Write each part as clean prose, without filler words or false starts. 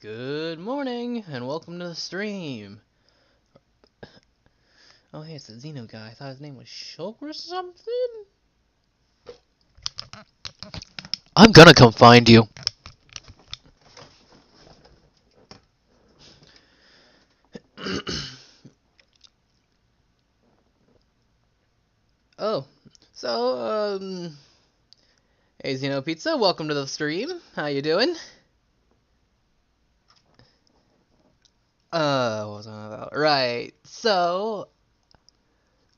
Good morning, and welcome to the stream. Oh, hey, it's the Xeno guy. I thought his name was Shulk or something? I'm gonna come find you. Oh, so, hey, Xeno Pizza, welcome to the stream. How you doing? What was I about? Right, so,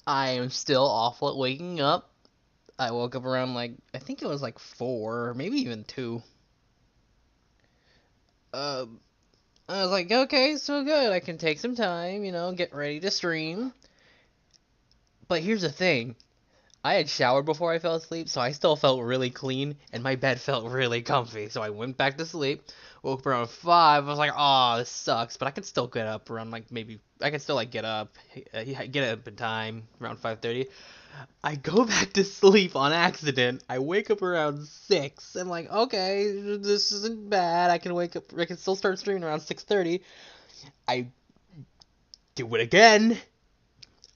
I am still awful at waking up. I woke up around, I think it was 4, or maybe even 2. Um, I was like, okay, so good. I can take some time, get ready to stream. But here's the thing. I had showered before I fell asleep, so I still felt really clean, and my bed felt really comfy. So I went back to sleep, woke up around 5. I was like, oh, this sucks, but I can still get up around, maybe, I can still, get up in time, around 5:30. I go back to sleep on accident. I wake up around 6. I'm like, okay, this isn't bad. I can still start streaming around 6:30. I do it again.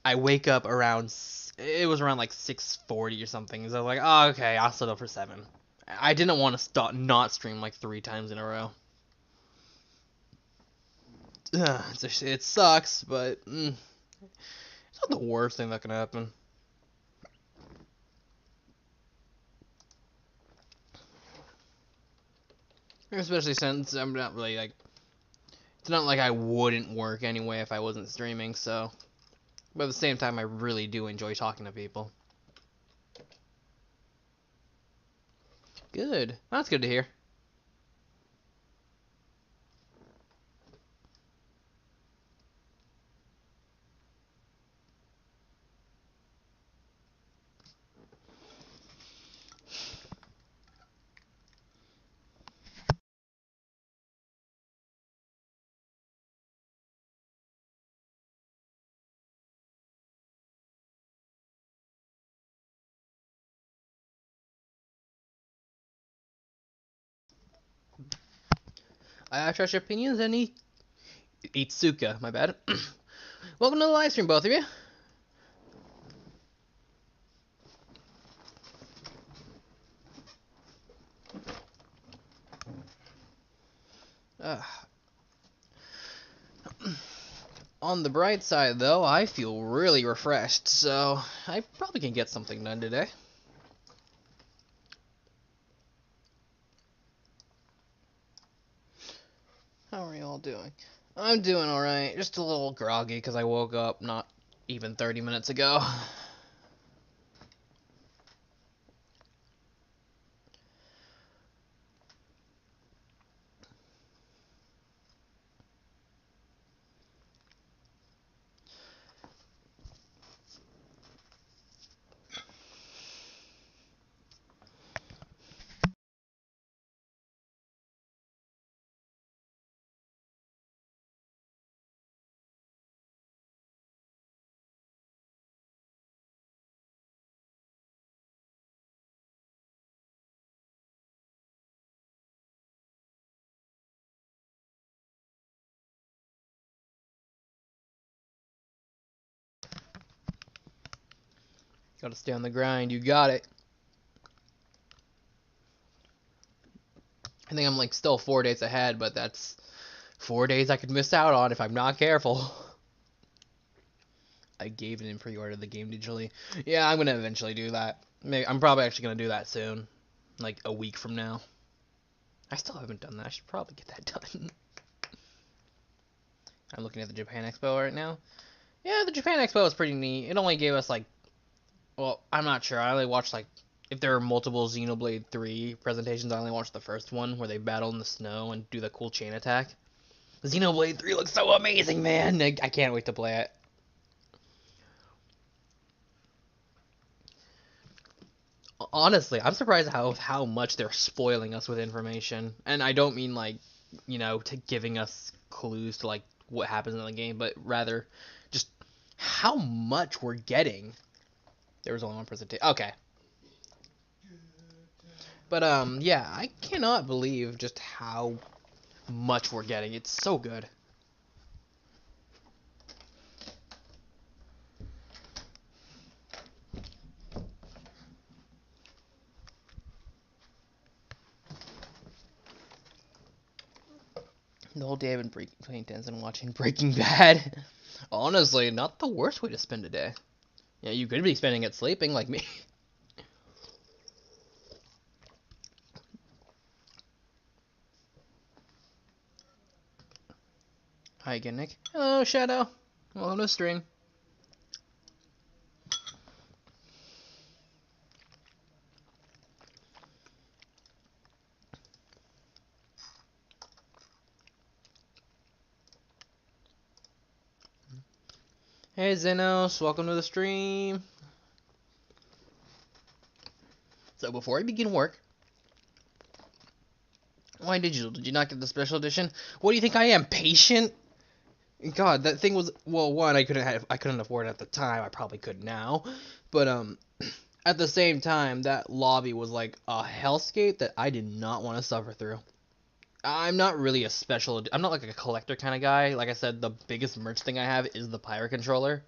I wake up around. It was around 6:40 or something. So I was like, oh, okay, I'll sit up for 7. I didn't want to stop not stream 3 times in a row. It sucks, but it's not the worst thing that can happen. Especially since I'm not really it's not like I wouldn't work anyway if I wasn't streaming. So, but at the same time, I really do enjoy talking to people. Good. That's good to hear. I trust your opinions, and Itsuka. My bad. Welcome to the live stream, both of you. Uh, on the bright side, though, I feel really refreshed, so I probably can get something done today. How are you all doing? I'm doing alright, just a little groggy because I woke up not even 30 minutes ago. Gotta stay on the grind, you got it. I think I'm still 4 days ahead, but that's 4 days I could miss out on if I'm not careful. I gave it in pre-order the game digitally. Yeah, I'm gonna eventually do that. Maybe I'm probably actually gonna do that soon, like a week from now. I still haven't done that. I should probably get that done. I'm looking at the Japan Expo right now. Yeah, the Japan Expo was pretty neat. It only gave us well, I'm not sure. I only watched if there are multiple Xenoblade 3 presentations, I only watched the first one where they battle in the snow and do the cool chain attack. Xenoblade 3 looks so amazing, man. I can't wait to play it. Honestly, I'm surprised how much they're spoiling us with information. And I don't mean to giving us clues to what happens in the game, but rather just how much we're getting. There was only one presentation. Okay. But yeah, I cannot believe just how much we're getting. It's so good. The whole day I've been playing tennis and watching Breaking Bad. Honestly, not the worst way to spend a day. Yeah, you could be spending it sleeping like me. Hi again, Nick. Hello, Shadow. Welcome to the stream. Hey, Zenos. Welcome to the stream. So before I begin work, why did you not get the special edition? What do you think I am, patient? God, that thing was, well, one, I couldn't afford it at the time. I probably could now, but at the same time, that lobby was like a hellscape that I did not want to suffer through. I'm not really I'm not like a collector kind of guy. Like I said, the biggest merch thing I have is the Pyre controller.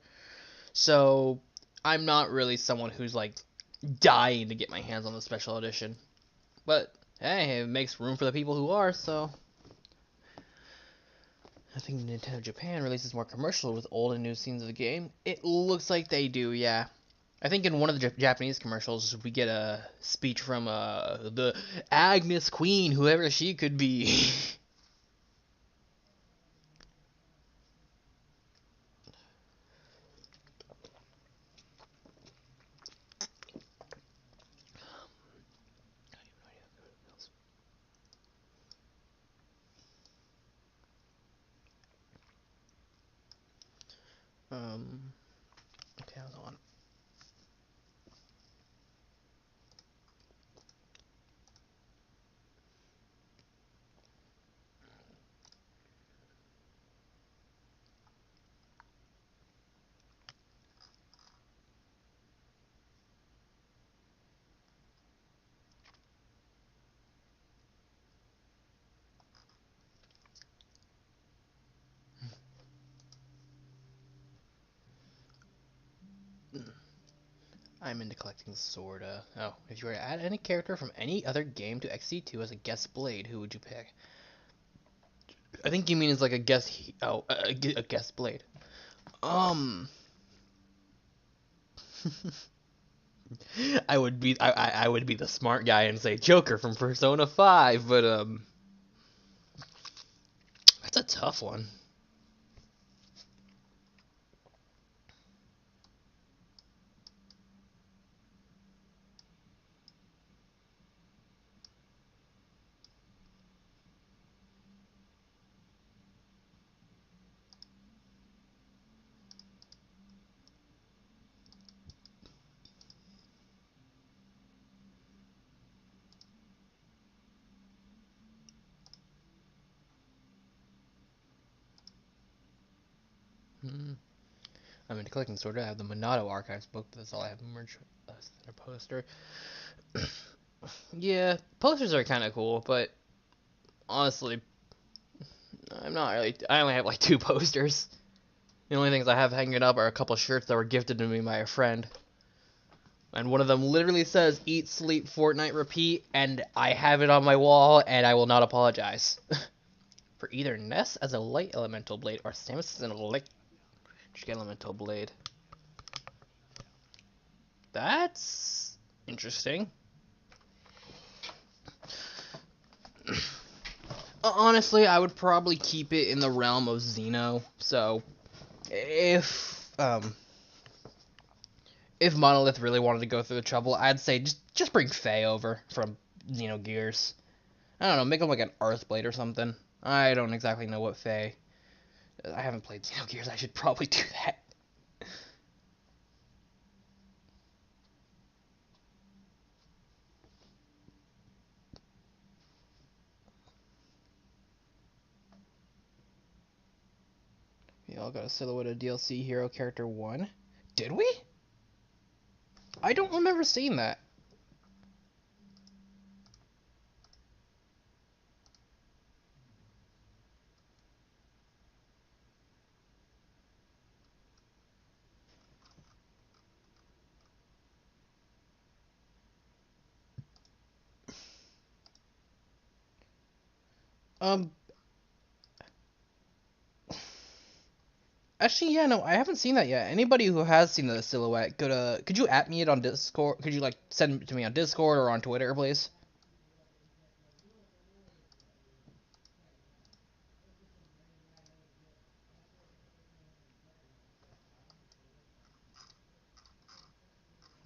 So I'm not really someone who's like dying to get my hands on the special edition. But hey, it makes room for the people who are, so I think Nintendo Japan releases more commercials with old and new scenes of the game. It looks like they do, yeah. I think in one of the Japanese commercials, we get a speech from the Agnes Queen, whoever she could be. Okay, hold on. I'm into collecting sorta. Oh, if you were to add any character from any other game to XC2 as a guest blade, who would you pick? I think you mean as like a guest. A guest blade. Um, I would be the smart guy and say Joker from Persona 5, but that's a tough one. Hmm. I'm into collecting sorta. I have the Monado Archives book, but that's all I have merch less than a poster. Yeah, posters are kind of cool, but honestly, I'm not really. I only have like two posters. The only things I have hanging up are a couple shirts that were gifted to me by a friend. And one of them literally says "Eat, Sleep, Fortnite, Repeat," and I have it on my wall, and I will not apologize. For either Ness as a light elemental blade or Samus as an electric elemental blade. That's interesting. Honestly, I would probably keep it in the realm of Xeno. So, if Monolith really wanted to go through the trouble, I'd say just bring Faye over from Xenogears. I don't know, make him like an Earthblade or something. I don't exactly know what Faye. I haven't played Xenogears. I should probably do that. We all got a Silhouette of DLC Hero Character 1. Did we? I don't remember seeing that. Um, Actually, yeah, no, I haven't seen that yet. Anybody who has seen the silhouette, could you at me it on Discord? Could you like send it to me on Discord or on Twitter, please?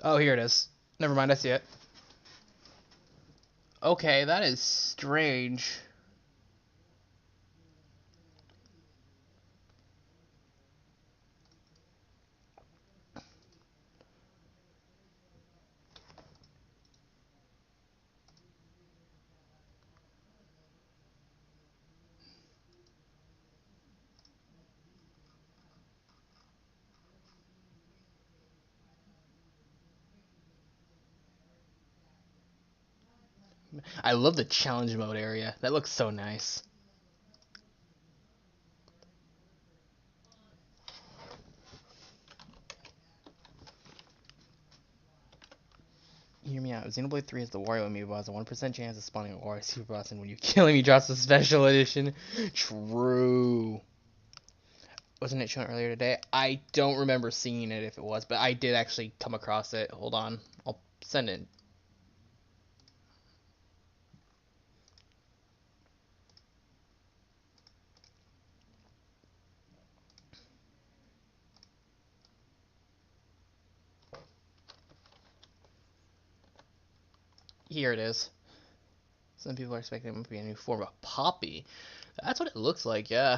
Oh, here it is. Never mind, I see it. Okay, that is strange. I love the challenge mode area. That looks so nice. Hear me out. Xenoblade 3 is the Wario amiibo has a 1% chance of spawning a Wario Super Boss, and when you kill him, he drops a special edition. True. Wasn't it shown earlier today? I don't remember seeing it if it was, but I did actually come across it. Hold on. I'll send it. Here it is. Some people are expecting it to be a new form of Poppy. That's what it looks like, yeah.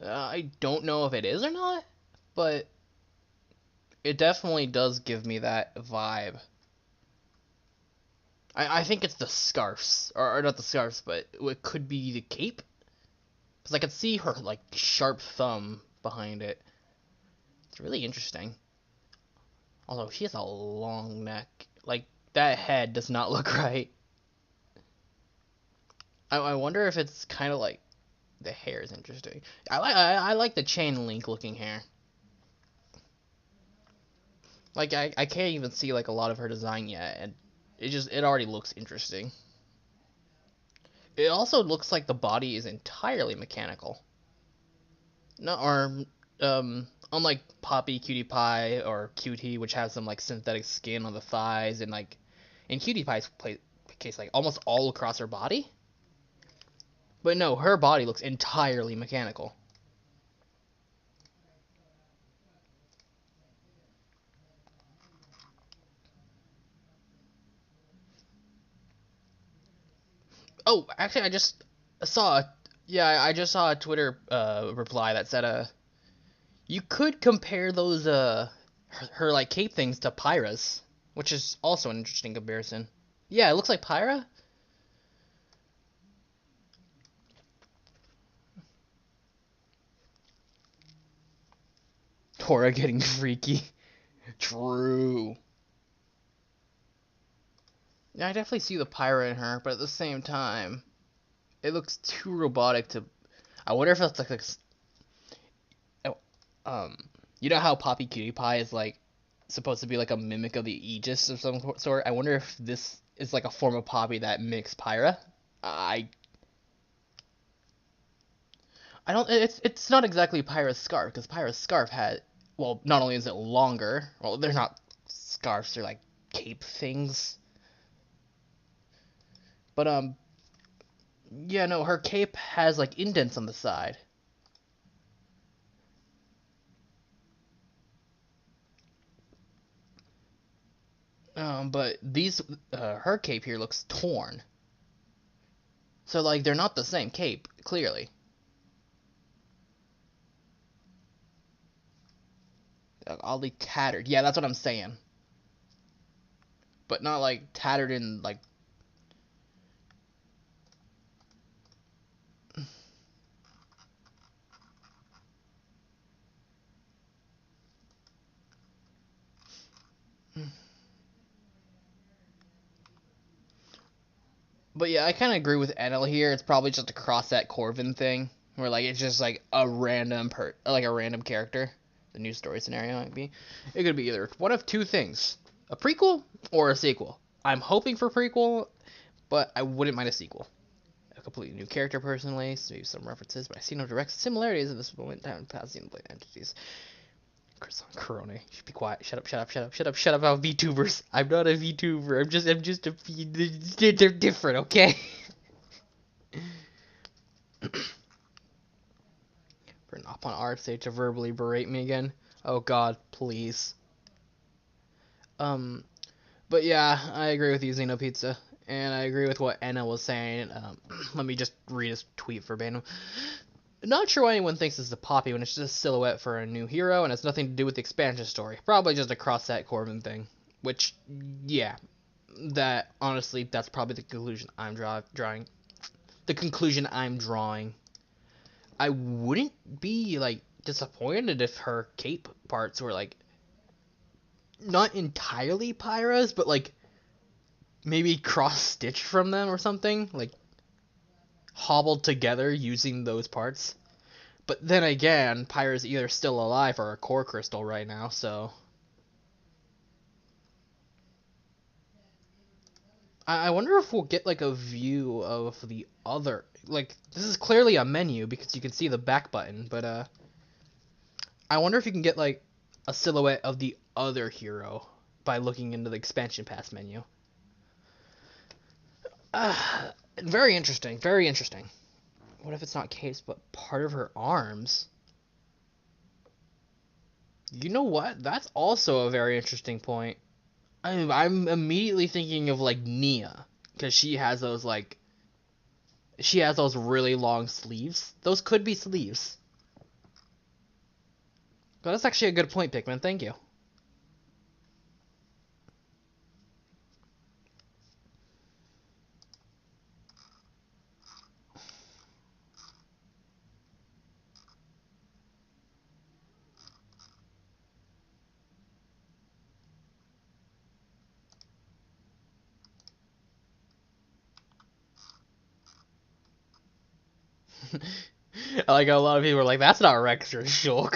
I don't know if it is or not, but it definitely does give me that vibe. I think it's the scarves, or not the scarves, but it could be the cape, because I could see her like sharp thumb behind it. It's really interesting. Although she has a long neck, like that head does not look right. I wonder if it's kind of like the hair is interesting. I like the chain link looking hair. Like I can't even see like a lot of her design yet, and it already looks interesting. It also looks like the body is entirely mechanical. No, or unlike Poppy, Cutie Pie, or Cutie, which has some like synthetic skin on the thighs, and like in Cutie Pie's case, like almost all across her body. But no, her body looks entirely mechanical. Oh, actually, I just saw, yeah, I just saw a Twitter reply that said, you could compare those her like cape things to Pyra's, which is also an interesting comparison. Yeah, it looks like Pyra. Tora getting freaky. True. Yeah, I definitely see the Pyra in her, but at the same time, it looks too robotic to. I wonder if that's like oh, um, you know how Poppy Cutie Pie is like supposed to be like a mimic of the Aegis of some sort. I wonder if this is like a form of Poppy that mimics Pyra. I I don't. It's not exactly Pyra's scarf because Pyra's scarf had. Well, not only is it longer. Well, they're not scarves. They're like cape things. But yeah, no, her cape has like indents on the side. But her cape here looks torn. So like they're not the same cape, clearly. Oddly tattered. Yeah, that's what I'm saying. But not like tattered in like. But yeah, I kind of agree with Enel here. It's probably just a cross that Corvin thing, where like it's just like like a random character. The news story scenario might be. It could be either one of two things: a prequel or a sequel. I'm hoping for prequel, but I wouldn't mind a sequel. completely new character personally, so maybe some references, but I see no direct similarities at this moment down past Xenoblade entities. Chris on Corona. You should be quiet. Shut up, shut up, shut up, shut up, shut up about VTubers. I'm not a VTuber. I'm just a they're different, okay? For an up on art stage to verbally berate me again. Oh god, please. But yeah, I agree with you, Xeno Pizza. And I agree with what Enna was saying. Let me just read his tweet verbatim. Not sure why anyone thinks this is a Poppy when it's just a silhouette for a new hero and has nothing to do with the expansion story. Probably just a cross-set Corbin thing. Which, yeah, that honestly, that's probably the conclusion I'm drawing. The conclusion I'm drawing. I wouldn't be like disappointed if her cape parts were like not entirely Pyra's, but like maybe cross-stitched from them or something, like hobbled together using those parts. But then again, Pyra's either still alive or a core crystal right now, so I wonder if we'll get like a view of the other. Like this is clearly a menu because you can see the back button, but I wonder if you can get like a silhouette of the other hero by looking into the expansion pass menu. Very interesting. Very interesting. What if it's not Kate's, but part of her arms? You know what? That's also a very interesting point. I'm immediately thinking of like Nia, because she has those really long sleeves. Those could be sleeves. But that's actually a good point, Pikmin. Thank you. I like how a lot of people are like, that's not Rex or Shulk.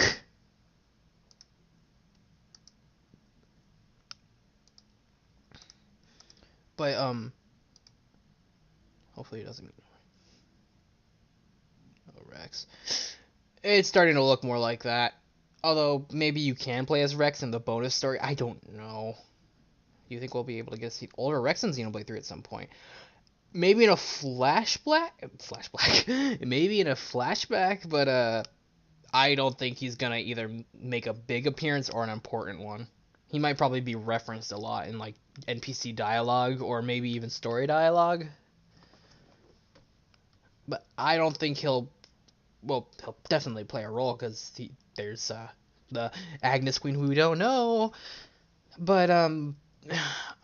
But hopefully it doesn't mean Rex. It's starting to look more like that. Although maybe you can play as Rex in the bonus story. I don't know. You think we'll be able to get see older Rex in Xenoblade 3 at some point? Maybe in a flashback, maybe in a flashback, but I don't think he's gonna either make a big appearance or an important one. He might probably be referenced a lot in like NPC dialogue or maybe even story dialogue. But I don't think he'll definitely play a role because there's the Agnes Queen who we don't know. But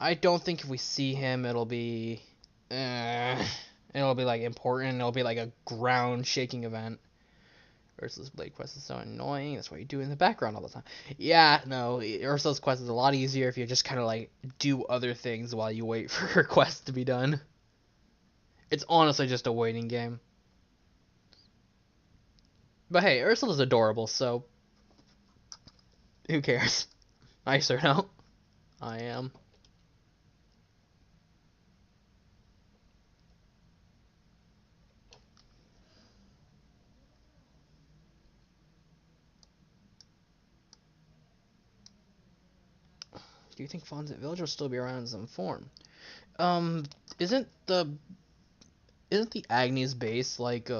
I don't think if we see him, it'll be like important. It'll be like a ground shaking event. Ursula's Blade quest is so annoying. That's what you do in the background all the time. Yeah, no, Ursula's quest is a lot easier if you just kind of like do other things while you wait for her quest to be done. It's honestly just a waiting game. But hey, Ursula's adorable, so who cares? I sure don't. I am. Do you think Fonzette Village will still be around in some form? Um, isn't the Agnes base like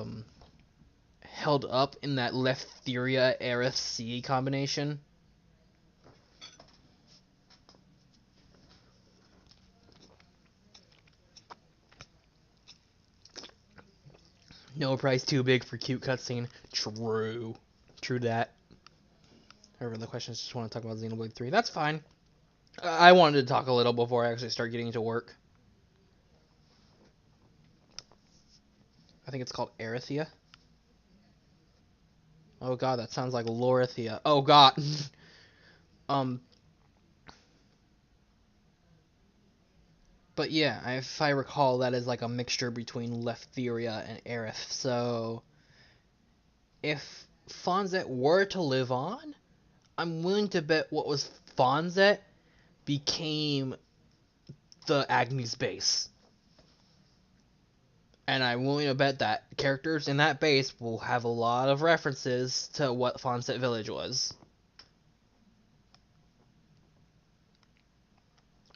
held up in that Leftheria Aerith Sea combination? No price too big for cute cutscene. True. True that. However, the question is just want to talk about Xenoblade 3. That's fine. I wanted to talk a little before I actually start getting to work. I think it's called Aerithia. Oh god, that sounds like Lorithia. Oh god. But yeah, if I recall, that is like a mixture between Leftheria and Aerith. So, if Fonzette were to live on, I'm willing to bet what was Fonzette became the Agnes base. And I'm willing to bet that characters in that base will have a lot of references to what Fawncett Village was.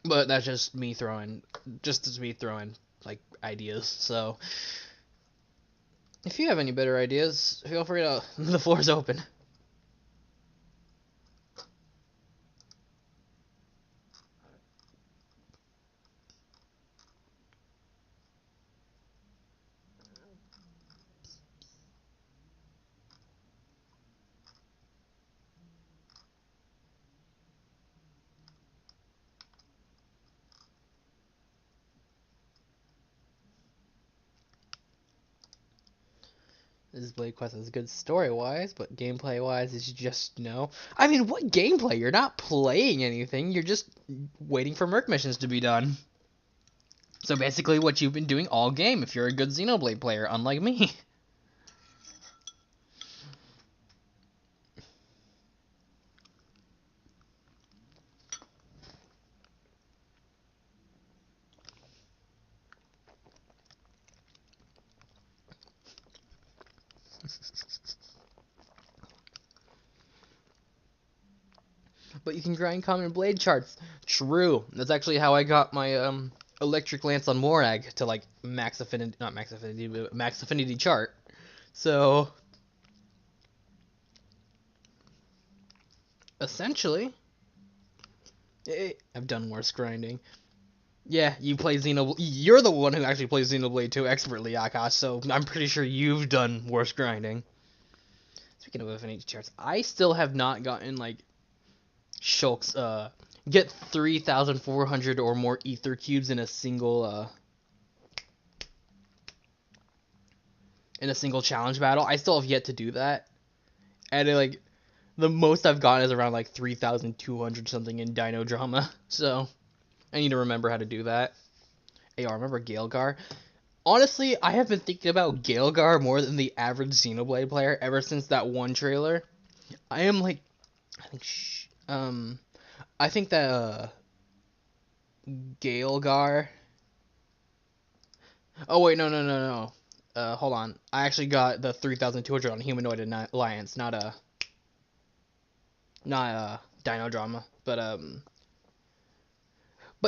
But that's just me throwing like ideas. So if you have any better ideas, feel free to. The floor's open. This Blade Quest is good story wise, but gameplay wise is just no. I mean, what gameplay? You're not playing anything. You're just waiting for Merc missions to be done. So basically, what you've been doing all game. If you're a good Xenoblade player, unlike me. But you can grind common blade charts. True. That's actually how I got my electric lance on Morag to like max affinity, not max affinity, but max affinity chart. So essentially, I've done worse grinding. Yeah, you play Xenoblade. You're the one who actually plays Xenoblade 2 expertly, Akash. So I'm pretty sure you've done worse grinding. Speaking of affinity charts, I still have not gotten like Shulk's get 3,400 or more ether cubes in a single challenge battle. I still have yet to do that. And like the most I've gotten is around like 3,200 something in Dino Drama. So I need to remember how to do that. Hey, I remember Galgar. Honestly, I have been thinking about Galgar more than the average Xenoblade player ever since that one trailer. I am like, I think, I think that Galgar. Oh wait, no. Hold on. I actually got the 3,200 on Humanoid Alliance, not Dino Drama, but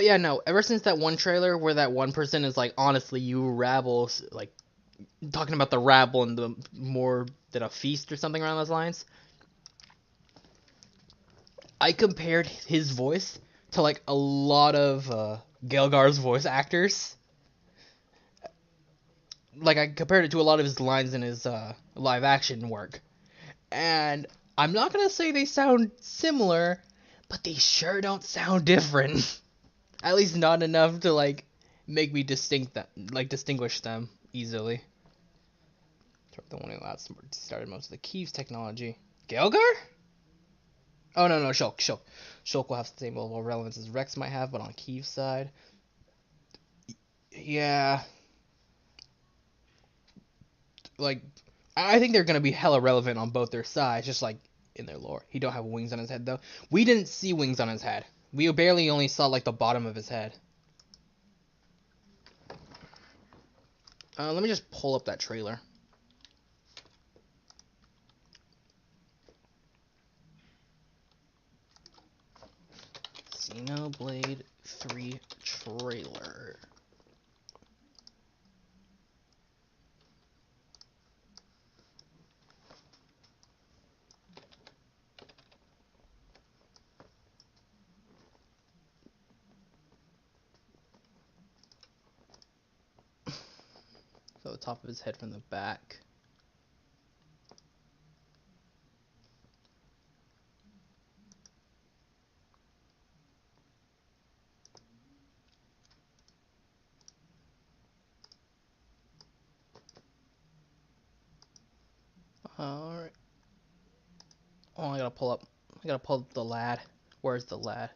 yeah, no. Ever since that one trailer where that one person is like, honestly, you rabble, like talking about the rabble and the more than a feast or something around those lines. I compared his voice to like a lot of Gelgar's voice actors. Like I compared it to a lot of his lines in his live action work, and I'm not gonna say they sound similar, but they sure don't sound different. At least not enough to like make me distinguish them easily. The one who started most of the Keeves technology. Gelgar? Oh no, Shulk. Shulk will have the same level of relevance as Rex might have, but on Keeves' side. Yeah. Like I think they're gonna be hella relevant on both their sides, just like in their lore. He don't have wings on his head though. We didn't see wings on his head. We barely only saw like the bottom of his head. Let me just pull up that trailer. Xenoblade 3 trailer. So the top of his head from the back. Alright. Oh, I gotta pull up the lad. Where's the lad?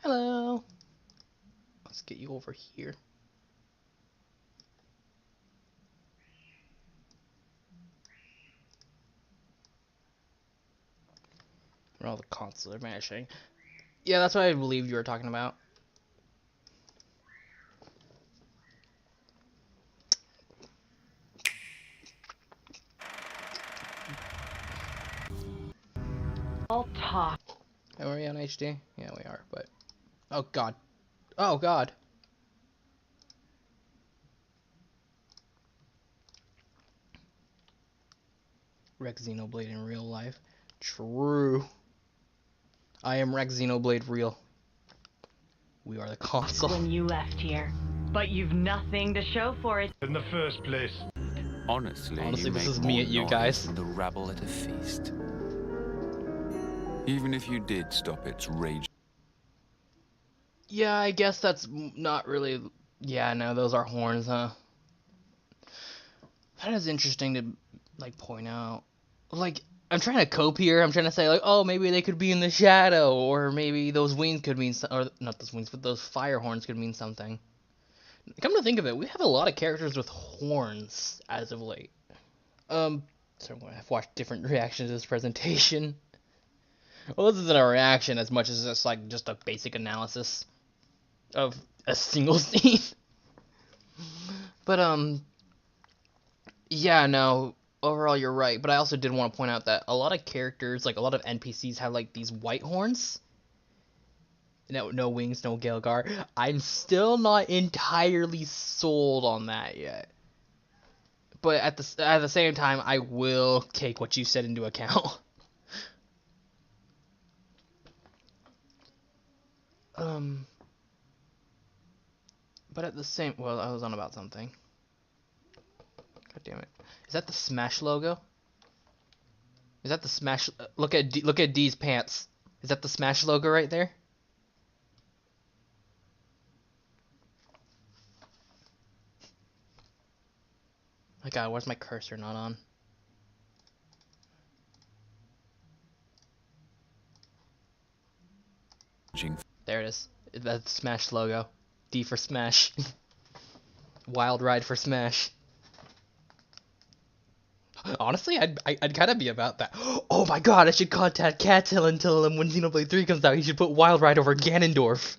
Hello. Let's get you over here. Oh, the console mashing. Yeah, that's what I believed you were talking about. I'll talk. Are we on HD? Yeah, we are, but... Oh, God. Oh, God. Rex Xenoblade in real life. True. I am Rex Xenoblade real. We are the console. When you left here, but you've nothing to show for it In the first place. Honestly, Honestly, you this make is more me at you noise guys. than the rabble at a feast. Even if you did stop its rage. Yeah, I guess that's not really... Yeah, no, those are horns, huh? That is interesting to, like, point out. Like, I'm trying to cope here. I'm trying to say, like, oh, maybe they could be in the shadow, or maybe those wings could mean... Or, not those wings, but those fire horns could mean something. Come to think of it, we have a lot of characters with horns as of late. So I've watched different reactions to this presentation. Well, this isn't a reaction as much as it's like just a basic analysis of a single scene. But yeah, no, overall you're right. But I also did want to point out that a lot of characters, like a lot of NPCs, have like these white horns. No wings, no Gelgar. I'm still not entirely sold on that yet. But at the same time, I will take what you said into account. But at the same, well, I was on about something. God damn it! Is that the Smash logo? Is that the Smash? Look at D's pants. Is that the Smash logo right there? My God, where's my cursor not on? There it is. That's the Smash logo. D for Smash. Wild Ride for Smash. Honestly, I'd kind of be about that. Oh my God, I should contact Cattail and tell him when Xenoblade 3 comes out, he should put Wild Ride over Ganondorf.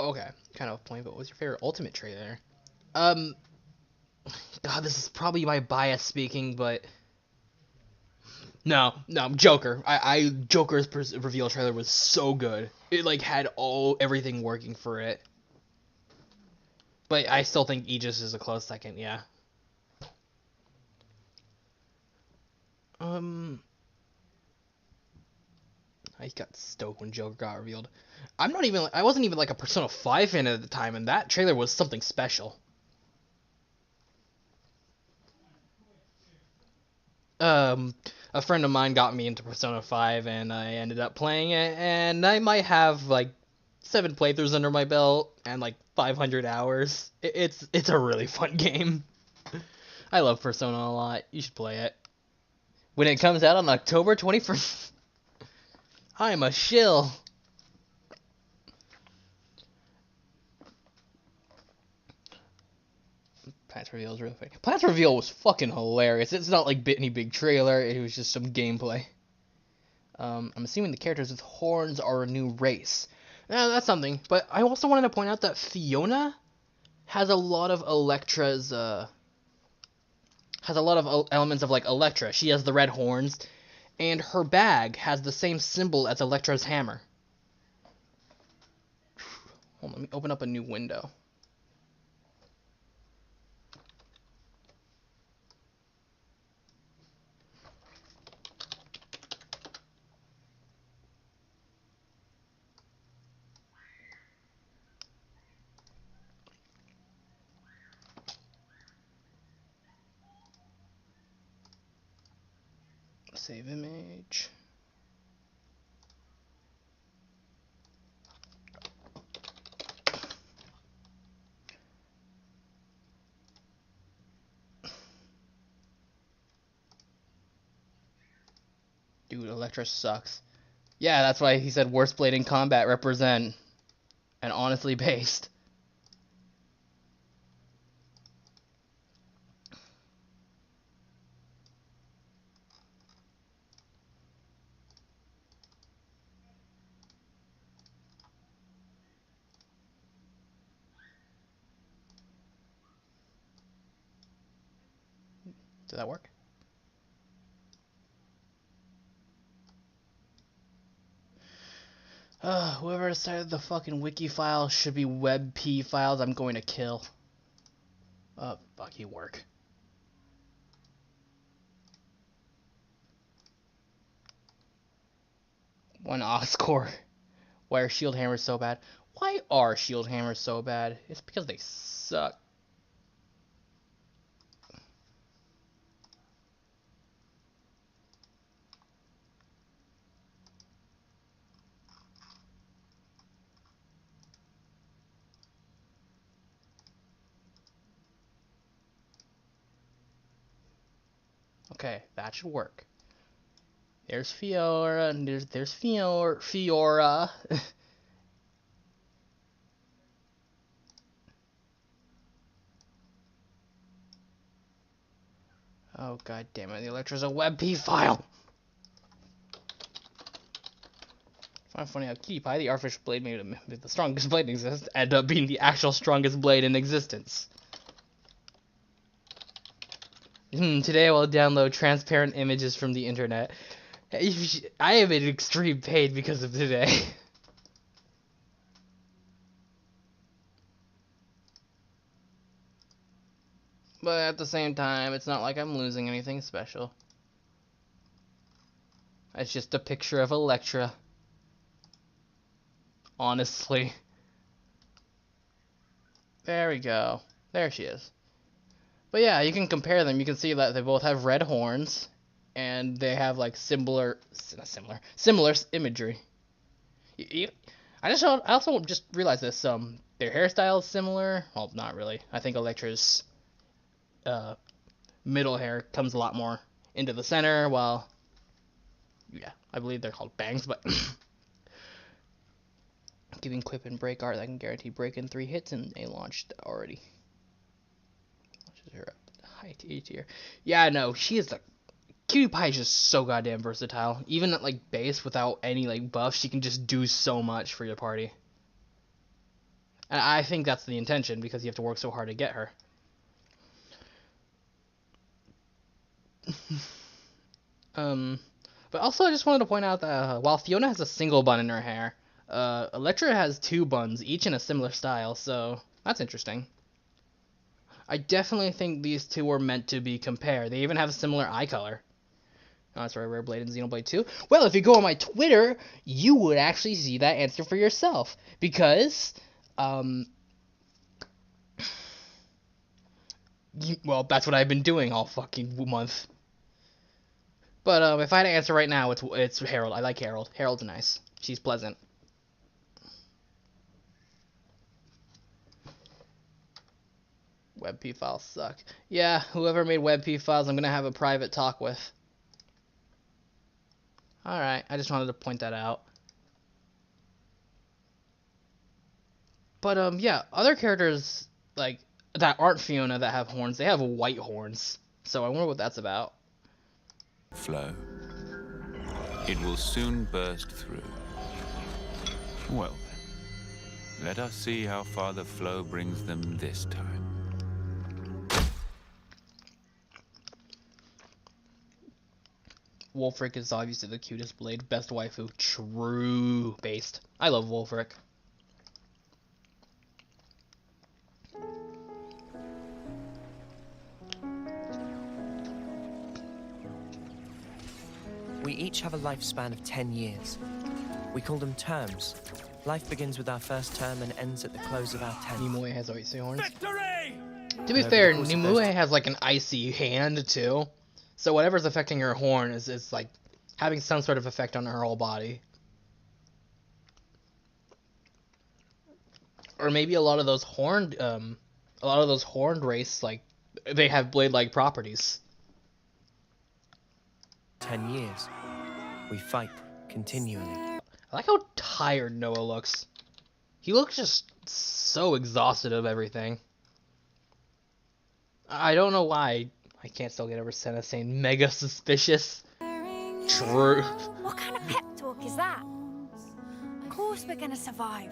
Okay, kind of a point, but what was your favorite Ultimate trailer? God, this is probably my bias speaking, but no, Joker. Joker's reveal trailer was so good. It like had everything working for it. But I still think Aegis is a close second, yeah. I got stoked when Joker got revealed. I wasn't even like a Persona 5 fan at the time, and that trailer was something special. A friend of mine got me into Persona 5, and I ended up playing it, and I might have like 7 playthroughs under my belt and like 500 hours. It's a really fun game. I love Persona a lot. You should play it. When it comes out on October 21st, I'm a shill. Plants Reveal is really funny. Plants Reveal was fucking hilarious. It's not like any big trailer. It was just some gameplay. I'm assuming the characters with horns are a new race. That's something. But I also wanted to point out that Fiona has a lot of Electra's has a lot of elements of like Electra. She has the red horns, and her bag has the same symbol as Electra's hammer. Hold on, let me open up a new window. Save image. Dude, Electra sucks. Yeah, that's why he said worst blade in combat represent. and honestly based. Did that work? Whoever decided the fucking wiki files should be WebP files, I'm going to kill. Fuck you, work. One Oscore. Why are shield hammers so bad? Why are shield hammers so bad? It's because they suck. Okay, that should work. There's Fiora, and there's Fiora. Oh god damn it, the Electra's a WebP file! I find it funny how Cutie Pie, the artificial blade made the strongest blade in existence, ended up being the actual strongest blade in existence. Today I will download transparent images from the internet. I am in extreme pain because of today. But at the same time, it's not like I'm losing anything special. It's just a picture of Electra. Honestly. There we go. There she is. But yeah, you can compare them. You can see that they both have red horns, and they have like similar imagery. I also just realized this. Their hairstyle is similar. Well, not really. I think Electra's middle hair comes a lot more into the center, while yeah, I believe they're called bangs, but giving Quip and break art that can guarantee break in 3 hits, and they launched already. Launches her up high tier. Yeah, no, she is the Cutie Pie is just so goddamn versatile. Even at like base without any like buff, she can just do so much for your party. And I think that's the intention, because you have to work so hard to get her. But also I just wanted to point out that while Fiona has a single bun in her hair, Electra has 2 buns, each in a similar style, so that's interesting. I definitely think these two were meant to be compared. They even have a similar eye color. Oh, that's right, Rare Blade and Xenoblade 2. Well, if you go on my Twitter, you would actually see that answer for yourself. Because, well, that's what I've been doing all fucking month. But, if I had to answer right now, it's Harold. I like Harold. Harold's nice. She's pleasant. WebP files suck. Yeah, whoever made WebP files, I'm gonna have a private talk with. Alright, I just wanted to point that out. But, yeah, other characters, like, that aren't Fiona that have horns, they have white horns. So I wonder what that's about. Flow. It will soon burst through. Well then, let us see how far the flow brings them this time. Wolfric is obviously the cutest blade. Best waifu. True. Based. I love Wolfric. We each have a lifespan of 10 years. We call them terms. Life begins with our first term and ends at the close of our 10th. Nimue has icy horns. Victory! To be fair, Nimue has like an icy hand too. So whatever's affecting her horn is like having some sort of effect on her whole body. Or maybe a lot of those horned race, like, they have blade-like properties. 10 years. We fight continually. I like how tired Noah looks. He looks just so exhausted of everything. I don't know why I can't still get over Senna saying mega suspicious. True. What kind of pep talk is that? Of course we're gonna survive.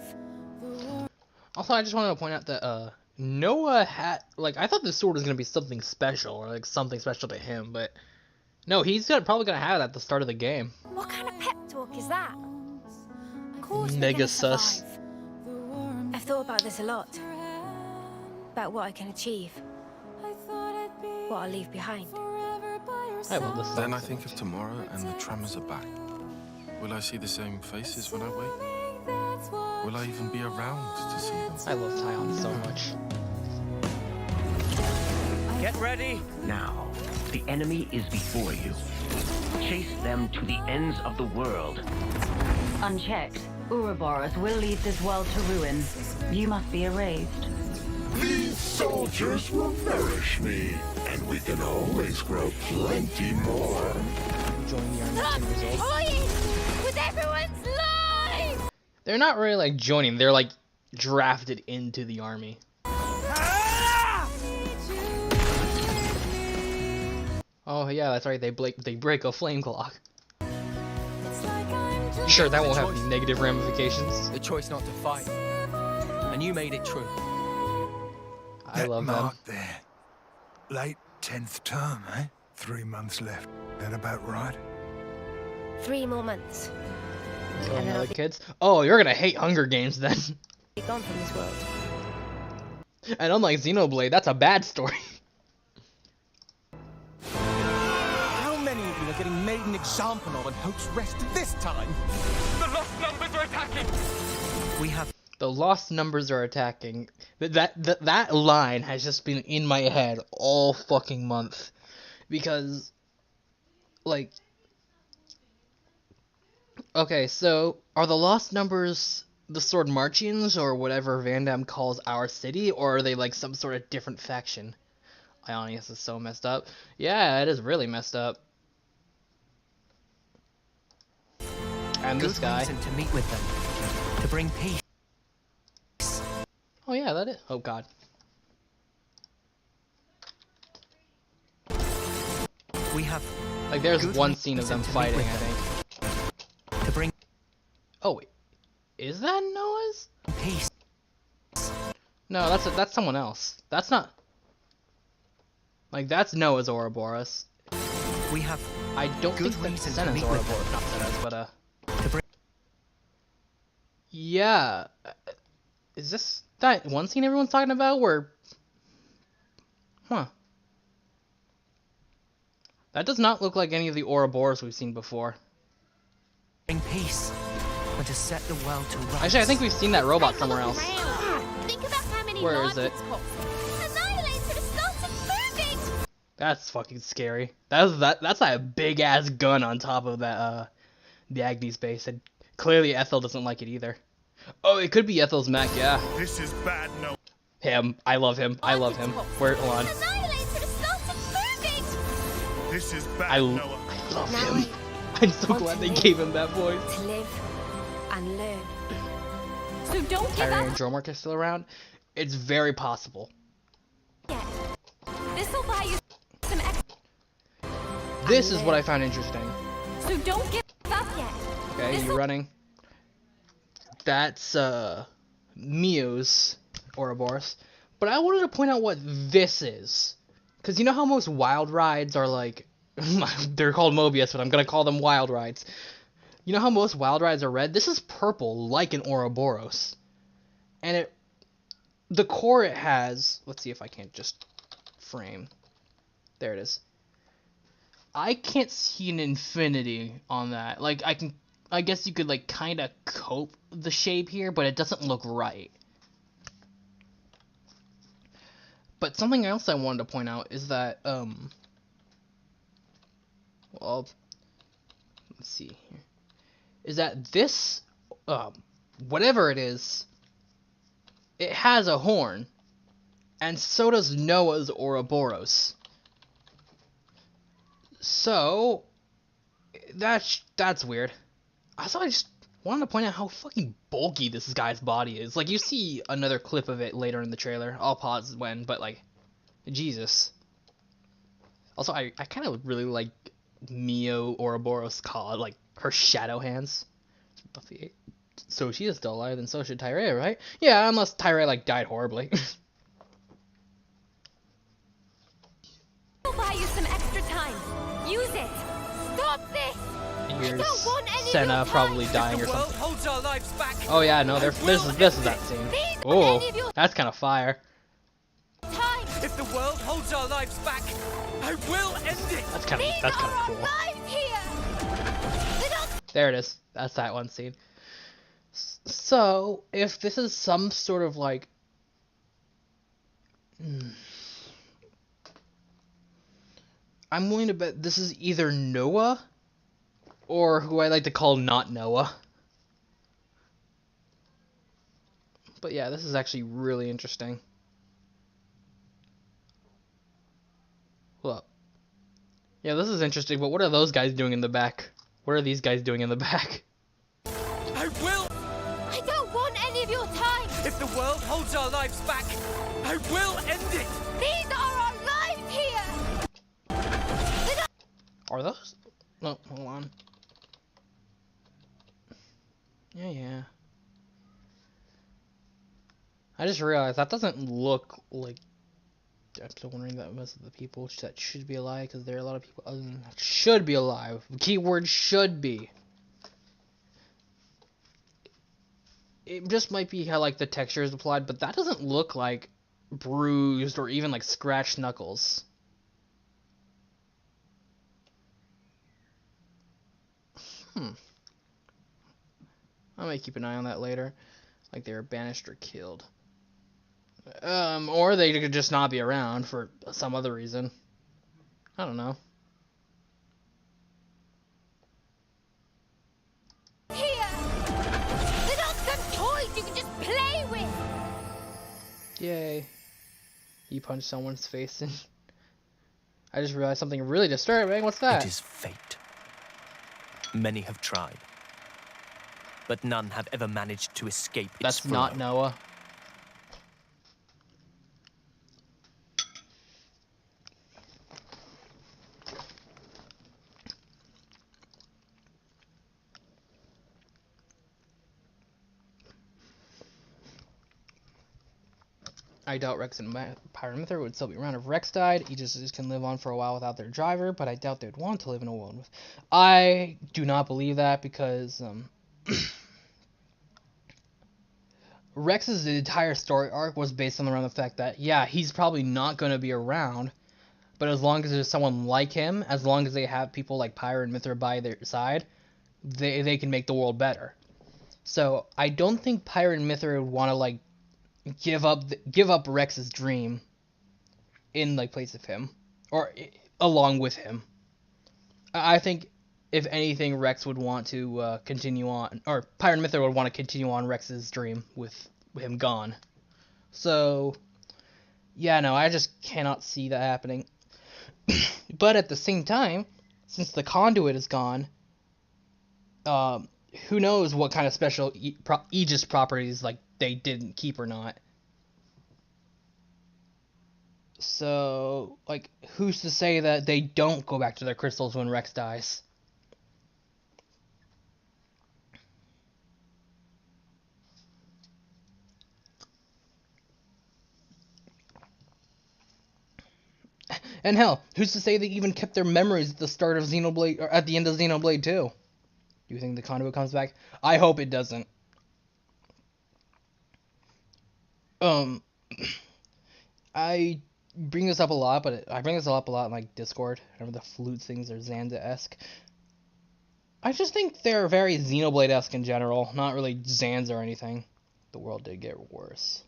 Also, I just wanted to point out that Noah had, like, I thought this sword was gonna be something special, or like something special to him, but no, probably gonna have it at the start of the game. What kind of pep talk is that? Of course we're Mega gonna sus. survive. I've thought about this a lot. About what I can achieve. What I'll leave behind. I love this song. Then I think of tomorrow and the tremors are back. Will I see the same faces when I wake? Will I even be around to see them? I love Tyon so much. Get ready! Now, the enemy is before you. Chase them to the ends of the world. Unchecked, Ouroboros will lead this world to ruin. You must be erased. These soldiers will nourish me, and we can always grow plenty more. Join the army 10 years old. Toying with everyone's life! They're not really like joining, they're like drafted into the army. Oh yeah, that's right, they break a flame clock. You sure that won't have any negative ramifications? The choice not to fight. And you made it true. I love them. Mark there. Late 10th term, eh? 3 months left. That about right? 3 more months. Killing the other kids. Oh, you're gonna hate Hunger Games then. Be gone from this world. And unlike Xenoblade, that's a bad story. How many of you are getting made an example of on Hope's Rest this time? The lost numbers are attacking! We have The lost numbers are attacking. That line has just been in my head all fucking month. Because, like... Okay, so, are the lost numbers the Sword Marchians, or whatever Van Damme calls our city, or are they like some sort of different faction? Ionius is so messed up. Yeah, it is really messed up. And this good guy. reason to meet with them. To bring peace. Oh yeah, that is. Oh god. We have Like there's good one scene of reason them to meet fighting, with I them. think. To bring Oh wait, is that Noah's? peace. No, that's someone else. That's not. Like that's Noah's Ouroboros. We have I don't good think that's reason to Senna's meet with Ouroboros. Not Senna's, but to bring Yeah. Is this that one scene everyone's talking about where? Huh. That does not look like any of the Ouroboros we've seen before. peace. And to set the world to rights. Actually, I think we've seen that robot somewhere else. Think about how many Where is lives it? it's cost. Annihilator started moving! That's fucking scary. That's a big ass gun on top of that the Agnes base, and clearly Ethel doesn't like it either. Oh, it could be Ethel's mech, yeah. This is bad, no. Him. I love him. I love him. Where hold on. Annihilator started moving! This is bad, I Noah. love Now him. I'm so want glad to they live. gave him that voice. To live and learn. So don't give Tyrion and up Dromark are still around. It's very possible. yet. This'll buy you some extra. This is what I found interesting. So don't give up yet. Okay, you This'll- running. That's Mio's Ouroboros. But I wanted to point out what this is. Because you know how most wild rides are like... they're called Mobius, but I'm going to call them wild rides. You know how most wild rides are red? This is purple, like an Ouroboros. And the core it has... Let's see if I can't just frame. There it is. I can't see an infinity on that. Like, I guess you could, like, kind of cope the shape here, but it doesn't look right. But something else I wanted to point out is that, well, let's see here. Is that this, whatever it is, it has a horn, and so does Noah's Ouroboros. So, that's weird. Also, wanted to point out how fucking bulky this guy's body is. Like, you see another clip of it later in the trailer. I'll pause when, but like, Jesus. Also, I kind of really like Mio Ouroboros called, like, her shadow hands. Buffy. So she is still alive, then so should Tyree, right? Yeah, unless Tyree, like, died horribly. I'll buy you some extra time. Use it. Stop this. Here's don't want any of your Senna time. probably dying The or world something. holds our lives back. Oh yeah, no, this is that scene. These Oh, aren't any of your that's kind of fire. time. If the world holds our lives back, I will end it. That's kind These of are our cool. lives here. They don't There it is. That's that one scene. So, if this is some sort of like, I'm willing to bet this is either Noah or who I like to call not Noah. But yeah, this is actually really interesting. Hold up. Yeah, this is interesting, but what are those guys doing in the back? What are these guys doing in the back? I will. I don't want any of your time. If the world holds our lives back, I will end it. These are our lives here. Are those? No, hold on. Yeah. I just realized that doesn't look like. I'm still wondering that most of the people that should be alive, because there are a lot of people other than that should be alive. Keyword should be. It just might be how like the texture is applied, but that doesn't look like bruised or even like scratched knuckles. I might keep an eye on that later. Like they were banished or killed. Or they could just not be around for some other reason. I don't know. Here. They're not some toys you can just play with. Yay. You punched someone's face in. I just realized something really disturbing. What's that? It is fate. Many have tried, but none have ever managed to escape its That's flow. not Noah. I doubt Rex and Pyramithra would still be around if Rex died. Aegis can live on for a while without their driver, but I doubt they'd want to live in a world with. I do not believe that because Rex's entire story arc was based on around the fact that yeah, he's probably not going to be around, but as long as there's someone like him, as long as they have people like Pyra and Mithra by their side, they can make the world better. So I don't think Pyra and Mithra would want to like give up Rex's dream in like place of him or along with him. I think if anything, Rex would want to continue on, or Pyra and Mithra would want to continue on Rex's dream with him gone. So yeah, no, I just cannot see that happening. But at the same time, since the conduit is gone, who knows what kind of special Aegis properties like they didn't keep or not. So, like, who's to say that they don't go back to their crystals when Rex dies? And hell, who's to say they even kept their memories at the start of Xenoblade, or at the end of Xenoblade 2? Do you think the conduit comes back? I hope it doesn't. I bring this up a lot, but I bring this up a lot in like Discord. Remember the flute things are Zanza-esque. I just think they're very Xenoblade-esque in general, not really Zanza or anything. The world did get worse.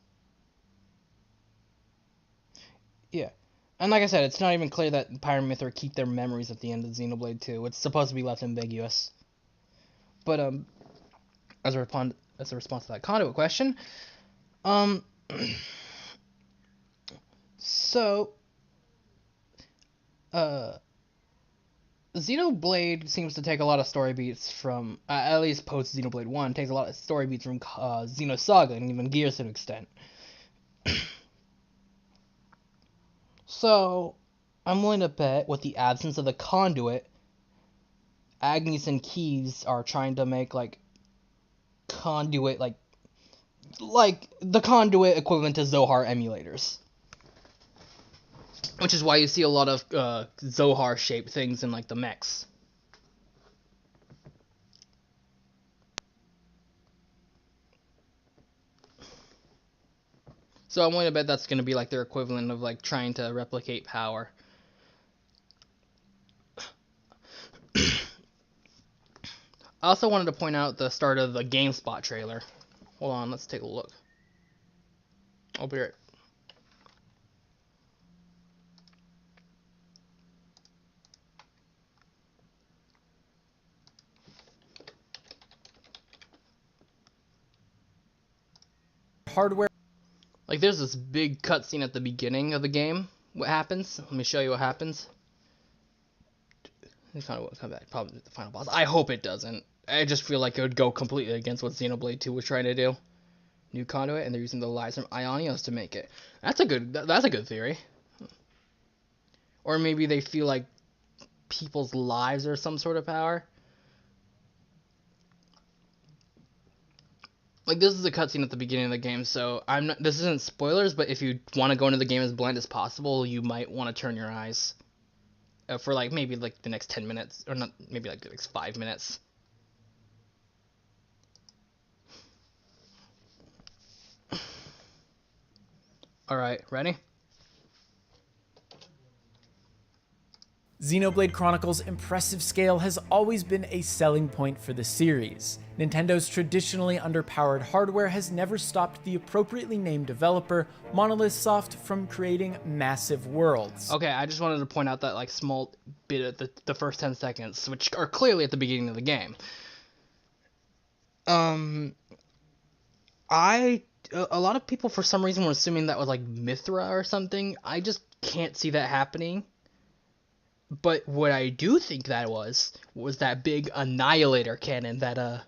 Yeah. And like I said, it's not even clear that Pyra and Mithra keep their memories at the end of Xenoblade 2. It's supposed to be left ambiguous. But as a response to that conduit question, so Xenoblade seems to take a lot of story beats from, at least post Xenoblade 1, takes a lot of story beats from Xenosaga and even Gears to an extent. So, I'm willing to bet with the absence of the conduit, Agnes and Keys are trying to make, like, conduit, like the conduit equivalent to Zohar emulators. Which is why you see a lot of Zohar-shaped things in, like, the mechs. So I'm willing to bet that's going to be, like, their equivalent of, like, trying to replicate power. I also wanted to point out the start of the GameSpot trailer. Hold on, let's take a look. I'll be right. Hardware. Like, there's this big cutscene at the beginning of the game. What happens? Let me show you what happens. They kind of come back, probably the final boss. I hope it doesn't. I just feel like it would go completely against what Xenoblade 2 was trying to do. New conduit, and they're using the lives from Ionios to make it. That's a good theory. Or maybe they feel like people's lives are some sort of power. Like, this is a cutscene at the beginning of the game, so this isn't spoilers, but if you want to go into the game as blind as possible, you might want to turn your eyes. For, like, maybe, like, the next 10 minutes, or not, maybe, like, the next 5 minutes. Alright, ready? Xenoblade Chronicles' impressive scale has always been a selling point for the series. Nintendo's traditionally underpowered hardware has never stopped the appropriately named developer, Monolith Soft, from creating massive worlds. Okay, I just wanted to point out that, like, small bit at the first 10 seconds, which are clearly at the beginning of the game. A lot of people for some reason were assuming that was, like, Mithra or something. I just can't see that happening. But what I do think that was that big Annihilator cannon that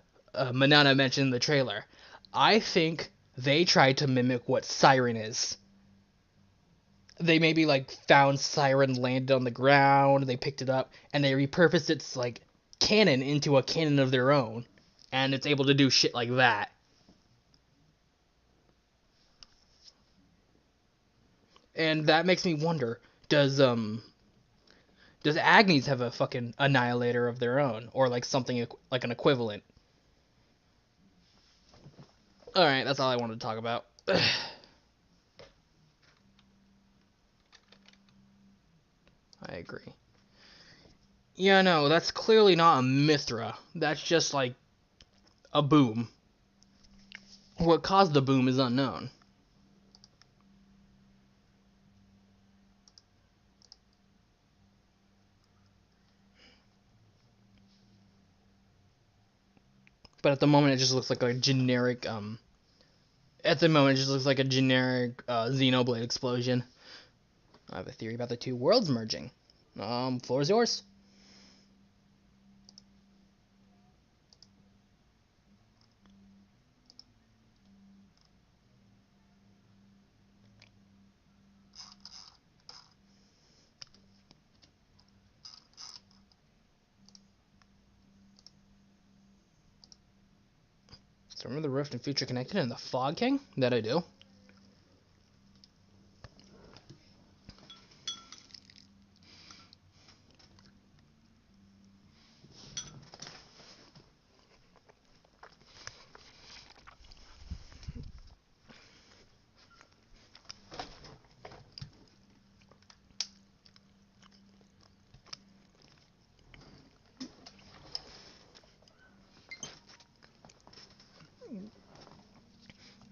Manana mentioned in the trailer. I think they tried to mimic what Siren is. They maybe, like, found Siren landed on the ground, they picked it up, and they repurposed its, like, cannon into a cannon of their own. And it's able to do shit like that. And that makes me wonder, does Agnes have a fucking Annihilator of their own? Or, like, something like an equivalent? Alright, that's all I wanted to talk about. I agree. Yeah, no, that's clearly not a Mithra. That's just, like, a boom. What caused the boom is unknown. But at the moment, it just looks like a generic, Xenoblade explosion. I have a theory about the two worlds merging. Floor is yours. So remember the Rift and Future Connected and the Fog King? That I do.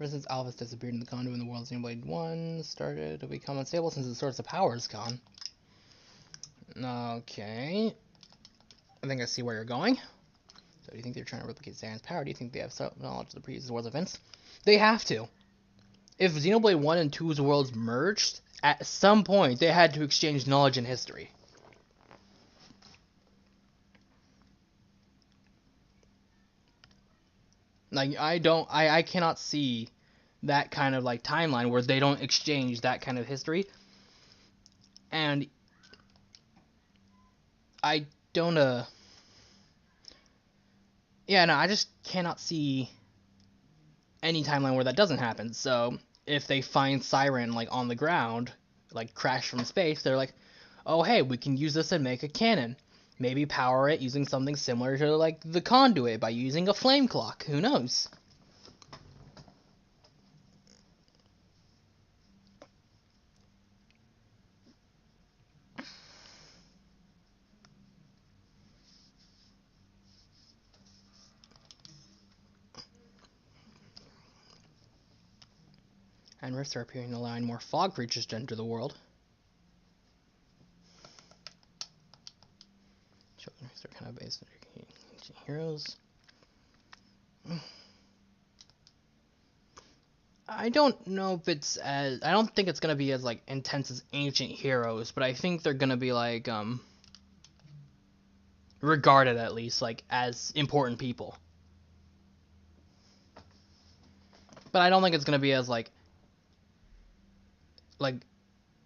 Ever since Alphys disappeared in the conduit in the world, Xenoblade 1 started to become unstable since the source of power is gone. Okay. I think I see where you're going. So do you think they're trying to replicate Zan's power? Do you think they have some knowledge of the previous world's events? They have to. If Xenoblade 1 and 2's worlds merged, at some point they had to exchange knowledge and history. Like, I cannot see that kind of like timeline where they don't exchange that kind of history. And I don't yeah, no, I just cannot see any timeline where that doesn't happen. So if they find Siren like on the ground, like crashed from space, they're like, oh hey, we can use this and make a cannon. Maybe power it using something similar to like the conduit by using a flame clock. Who knows? And rifts are appearing, allowing more fog creatures to enter the world. Children rifts are kind of based on ancient heroes. I don't know if it's as... I don't think it's going to be as, like, intense as Ancient Heroes, but I think they're going to be, like, regarded, at least, like, as important people. But I don't think it's going to be as, like,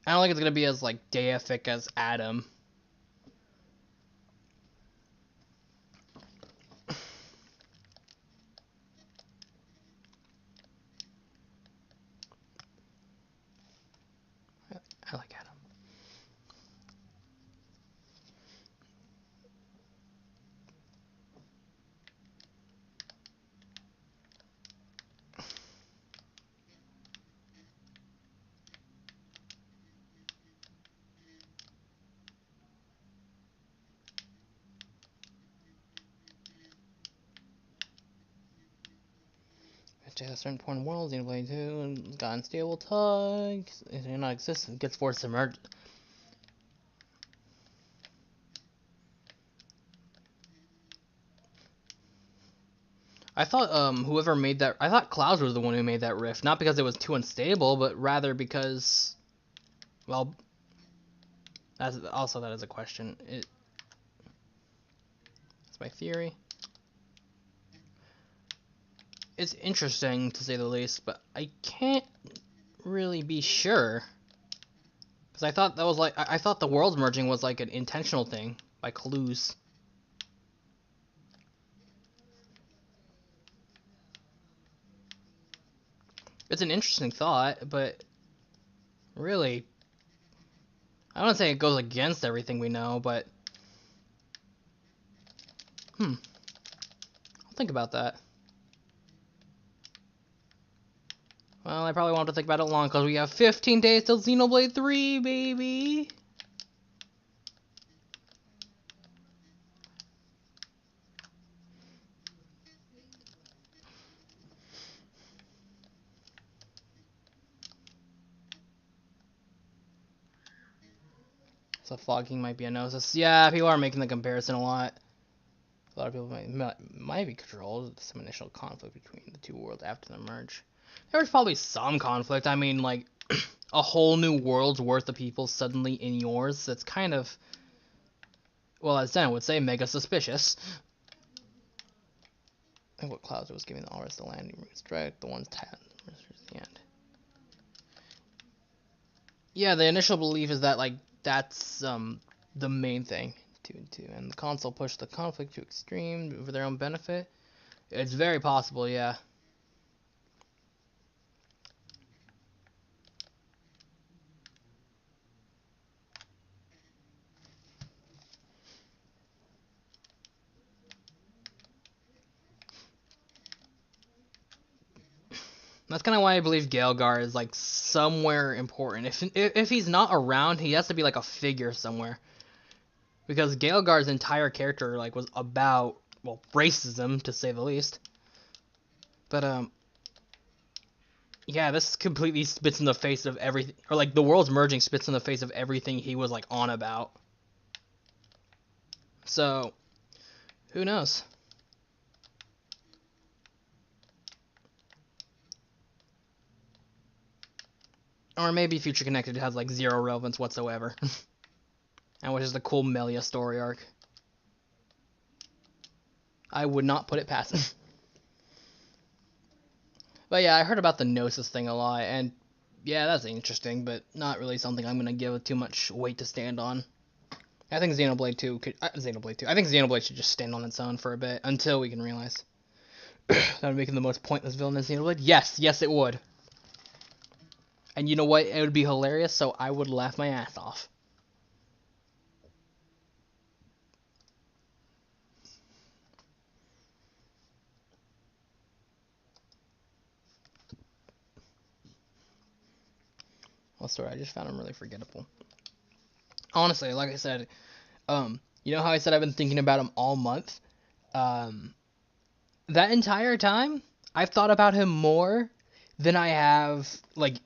I don't think it's going to be as, like, deific as Adam. I like Adam. At a certain point in the world, Xenoblade 2 and got unstable tugs. It may not exist and gets forced to merge. I thought whoever made that, I thought Clouds was the one who made that rift, not because it was too unstable, but rather because, well, that's also that is a question. That's my theory. It's interesting to say the least, but I can't really be sure. Because I thought that was like, I thought the worlds merging was like an intentional thing by Clues. It's an interesting thought, but really, I don't say it goes against everything we know, but I'll think about that. Well, I probably won't have to think about it long because we have 15 days till Xenoblade 3, baby. So fogging might be a gnosis. Yeah, people are making the comparison a lot. A lot of people might be controlled with some initial conflict between the two worlds after the merge. There was probably some conflict. I mean, like, a whole new world's worth of people suddenly in yours. That's kind of, well, as Zen would say, mega suspicious. I think what Clouds was giving the rest of the landing routes direct, the ones tapped at the end. Yeah, the initial belief is that, like, that's the main thing. 2 and 2, and the console pushed the conflict to extreme for their own benefit. It's very possible, yeah. That's kind of why I believe Galgar is like somewhere important. If he's not around, he has to be like a figure somewhere. Because Galgar's entire character like was about, well, racism to say the least. But yeah, this completely spits in the face of everything, or like the world's merging spits in the face of everything he was like on about. So, who knows? Or maybe Future Connected has like zero relevance whatsoever. And which is the cool Melia story arc. I would not put it past him. But yeah, I heard about the Gnosis thing a lot, and yeah, that's interesting, but not really something I'm gonna give too much weight to stand on. I think Xenoblade 2 could Xenoblade 2. I think Xenoblade should just stand on its own for a bit until we can realize that would make him the most pointless villain in Xenoblade. Yes, it would. And you know what? It would be hilarious, so I would laugh my ass off. Well, sorry, I just found him really forgettable. Honestly, like I said, you know how I said I've been thinking about him all month? That entire time, I've thought about him more than I have, like,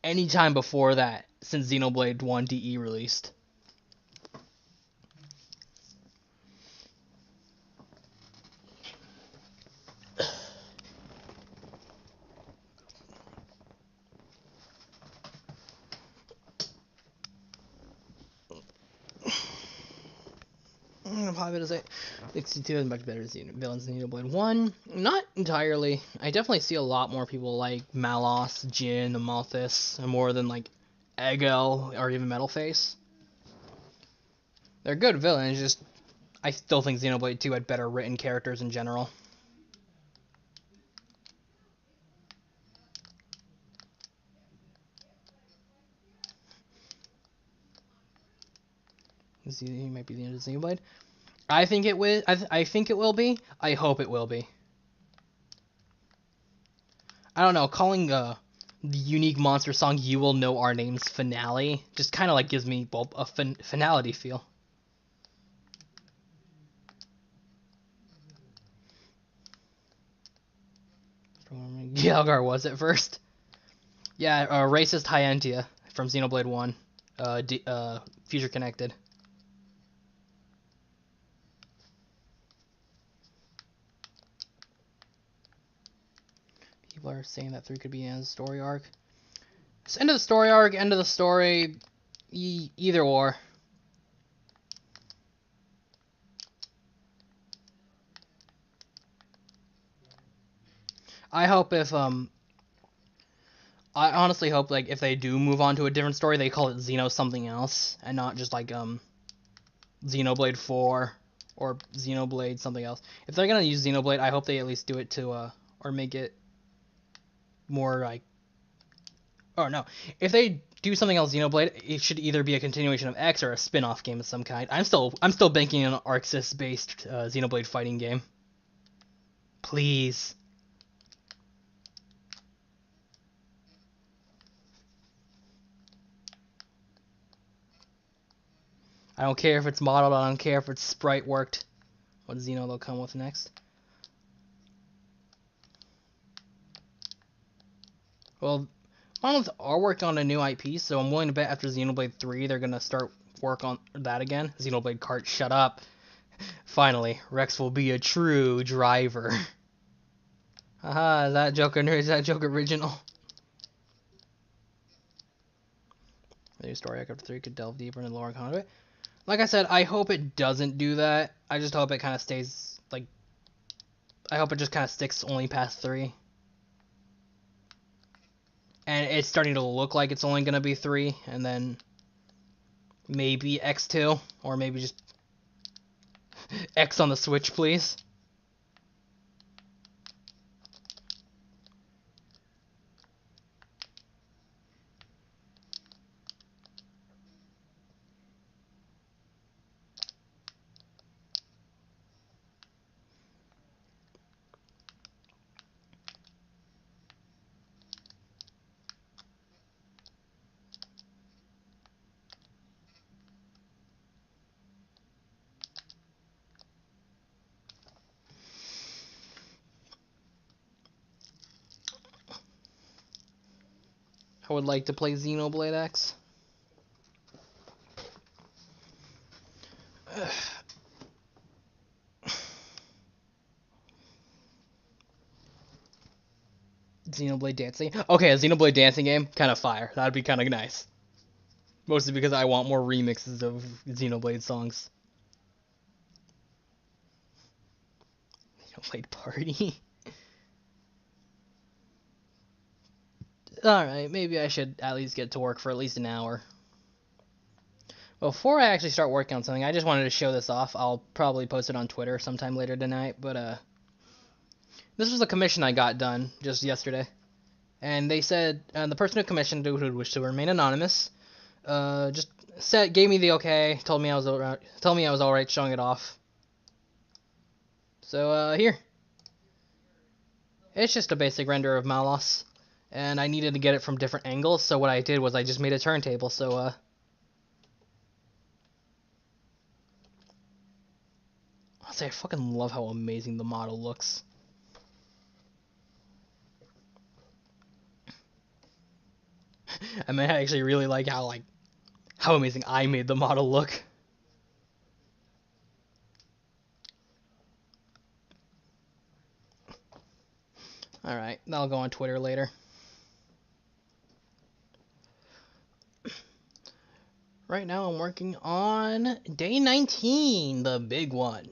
any time before that since Xenoblade 1 DE released. I'm probably gonna say 62 is much better villains than Xenoblade 1. Not entirely. I definitely see a lot more people like Malos, Jin, Amalthus, and more than like Egel or even Metalface. They're good villains, just I still think Xenoblade 2 had better written characters in general. He might be the end of Xenoblade. I think it will. I think it will be. I hope it will be. I don't know. Calling the unique monster song "You Will Know Our Names" finale just kind of like gives me a finality feel. Gyalgar was at first. Yeah, racist Hyentia from Xenoblade 1. Future Connected. People are saying that 3 could be in a story arc. It's end of the story arc, end of the story, either or. I hope I honestly hope like if they do move on to a different story, they call it Xeno something else and not just like Xenoblade 4 or Xenoblade something else. If they're gonna use Xenoblade, I hope they at least do it to or make it more like. Oh no, if they do something else Xenoblade, it should either be a continuation of X or a spin-off game of some kind. I'm still banking on an Arxis based Xenoblade fighting game. Please. I don't care if it's modeled, I don't care if it's sprite worked. What Xeno they'll come with next. Well, Monolith are working on a new IP, so I'm willing to bet after Xenoblade 3 they're gonna start work on that again. Xenoblade Kart, shut up. Finally, Rex will be a true driver. Haha, is that joke original? The new story arc after 3 could delve deeper into the lore and content. Like I said, I hope it doesn't do that. I just hope it kind of stays, like, I hope it just kind of sticks only past 3. And it's starting to look like it's only going to be 3, and then maybe X2, or maybe just X on the Switch, please. I would like to play Xenoblade X. Xenoblade dancing. Okay, a Xenoblade dancing game, kind of fire. That'd be kind of nice. Mostly because I want more remixes of Xenoblade songs. Xenoblade Party. Alright, maybe I should at least get to work for at least an hour. Before I actually start working on something, I just wanted to show this off. I'll probably post it on Twitter sometime later tonight, but this was a commission I got done just yesterday. And they said, the person who commissioned it, who wished to remain anonymous, just gave me the okay, told me I was alright showing it off. So, here. It's just a basic render of Malos. And I needed to get it from different angles, so what I did was I just made a turntable, so, I'll say I fucking love how amazing the model looks. I mean, I actually really like how amazing I made the model look. Alright, that'll go on Twitter later. Right now I'm working on day 19, the big one.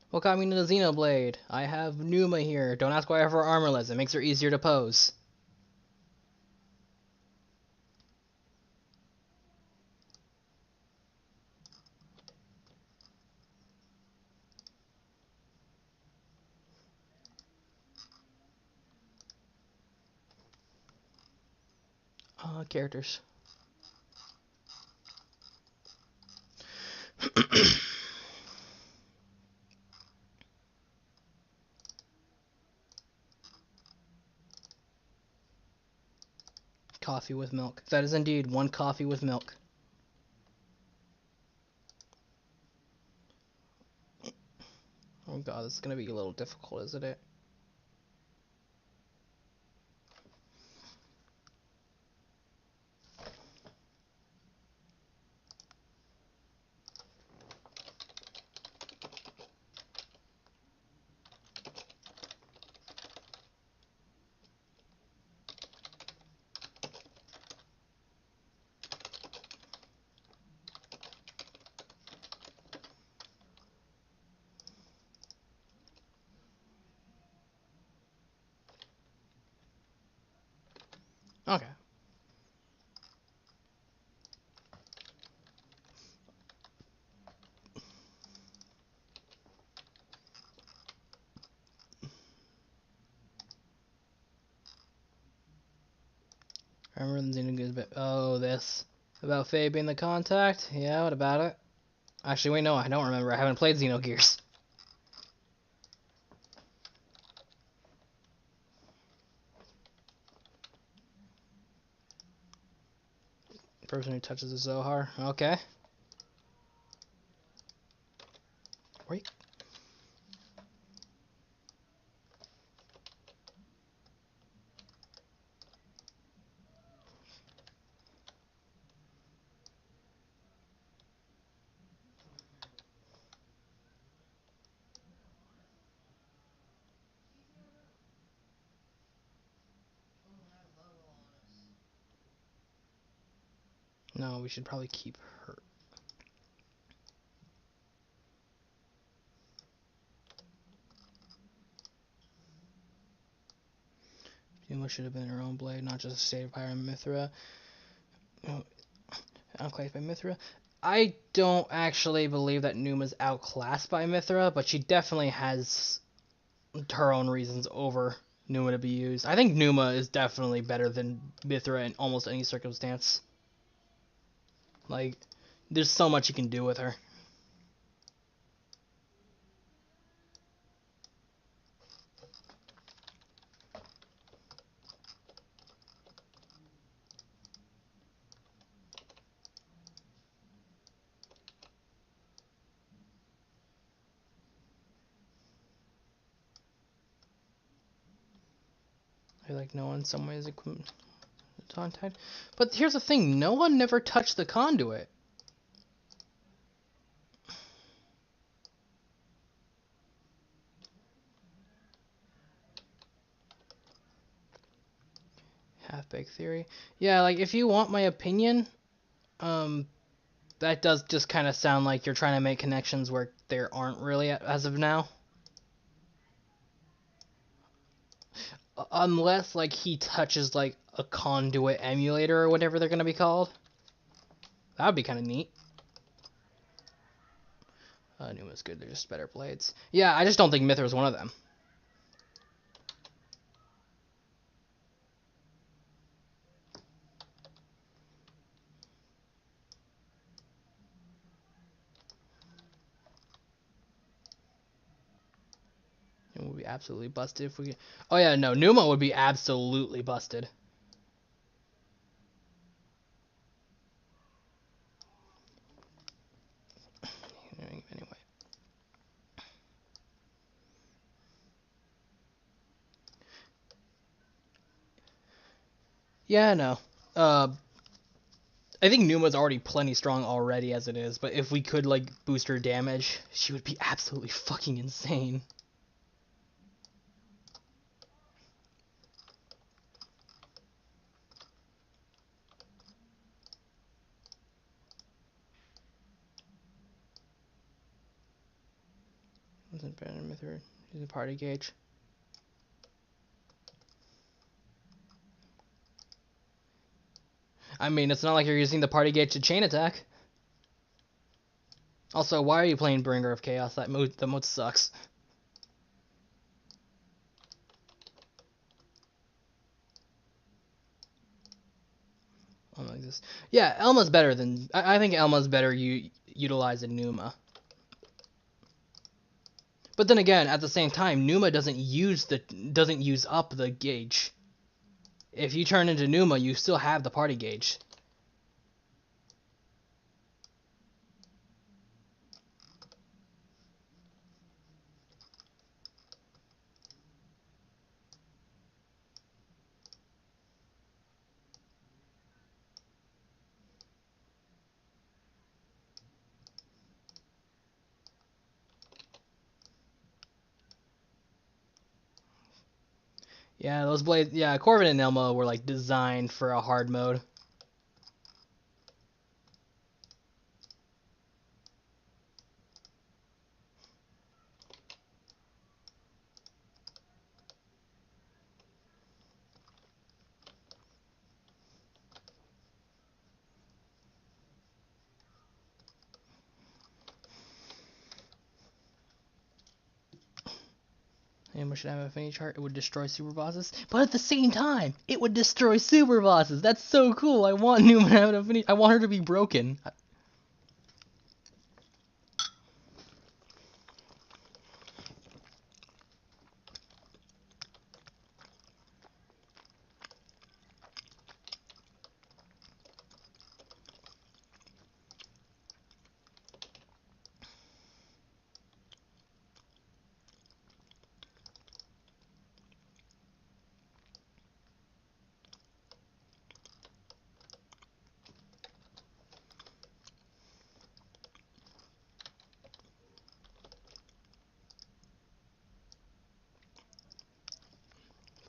What got me into the Xenoblade? I have Numa here. Don't ask why I have her armorless. It makes her easier to pose. Characters. Coffee with milk. That is indeed one coffee with milk. Oh god, this is gonna be a little difficult, isn't it? Okay. Remember the Xenoblade bit? Oh, this. About Faye being the contact? Yeah, what about it? Actually, wait, no, I don't remember. I haven't played Xenogears. Person who touches the Zohar. Okay. Wait. No, we should probably keep her. Numa should have been her own blade, not just a state of Pyra Mithra. Outclassed by Mithra. I don't actually believe that Numa's outclassed by Mithra, but she definitely has her own reasons over Numa to be used. I think Numa is definitely better than Mithra in almost any circumstance. Like, there's so much you can do with her. I like Noah in some ways contact. But here's the thing, Noah never touched the conduit. Half-baked theory. Yeah, like, if you want my opinion, that does just kind of sound like you're trying to make connections where there aren't really as of now. unless like he touches like a conduit emulator or whatever they're gonna be called. That would be kind of neat. Numa's good. They're just better blades. Yeah, I just don't think Mithra's one of them. It would be absolutely busted if we. Oh yeah, no, Numa would be absolutely busted. Anyway. Yeah, no. I think Numa's already plenty strong already as it is, but if we could like boost her damage, she would be absolutely fucking insane. Wasn't better with her. She's a party gauge. I mean, it's not like you're using the party gauge to chain attack. Also, why are you playing Bringer of Chaos? That mode sucks. Like this. Yeah, Elma's better than. I think Elma's better utilizing Numa. But then again, at the same time, Numa doesn't use up the gauge. If you turn into Numa, you still have the party gauge. Yeah, those blades. Yeah, Corvin and Elma were like designed for a hard mode. Anyone should have a affinity chart. It would destroy super bosses, but at the same time, it would destroy super bosses. That's so cool. I want Numa to have an affinity. I want her to be broken.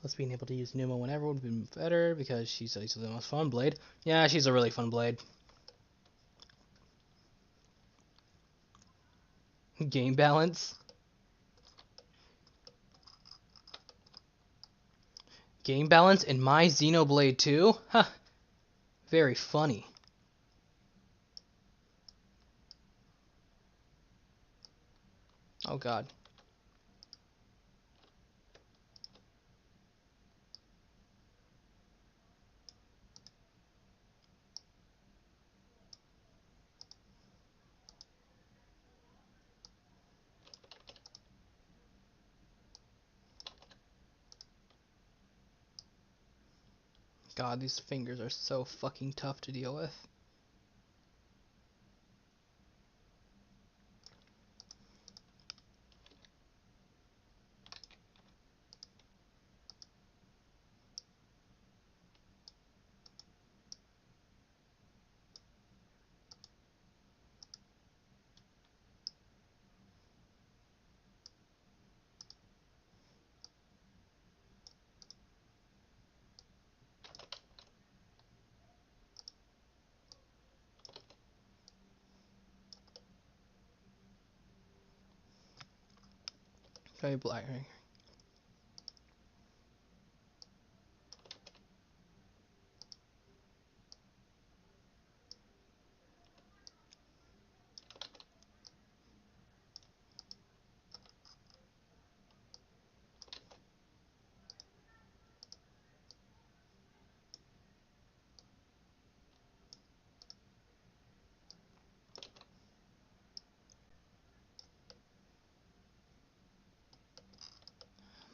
Plus, being able to use Numa whenever would be better because she's the most fun blade. Yeah, she's a really fun blade. Game balance. Game balance in my Xenoblade 2? Huh. Very funny. Oh god. God, these fingers are so fucking tough to deal with. Very black.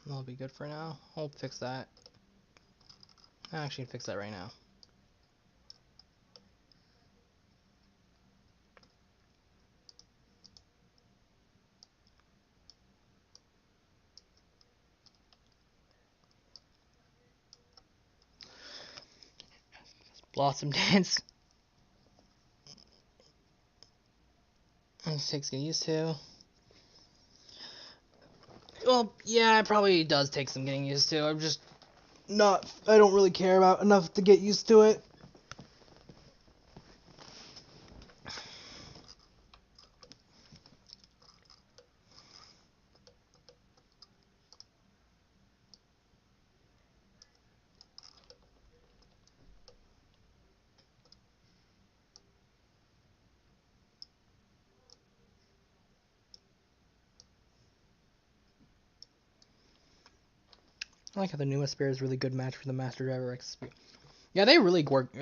That'll be good for now. I'll fix that. I'll actually fix that right now. Blossom Dance. It takes getting used to. Well, yeah, it probably does take some getting used to. I'm just not. I don't really care about enough to get used to it. I like how the Numa Spear is a really good match for the Master Driver X Spear. Yeah, they really work.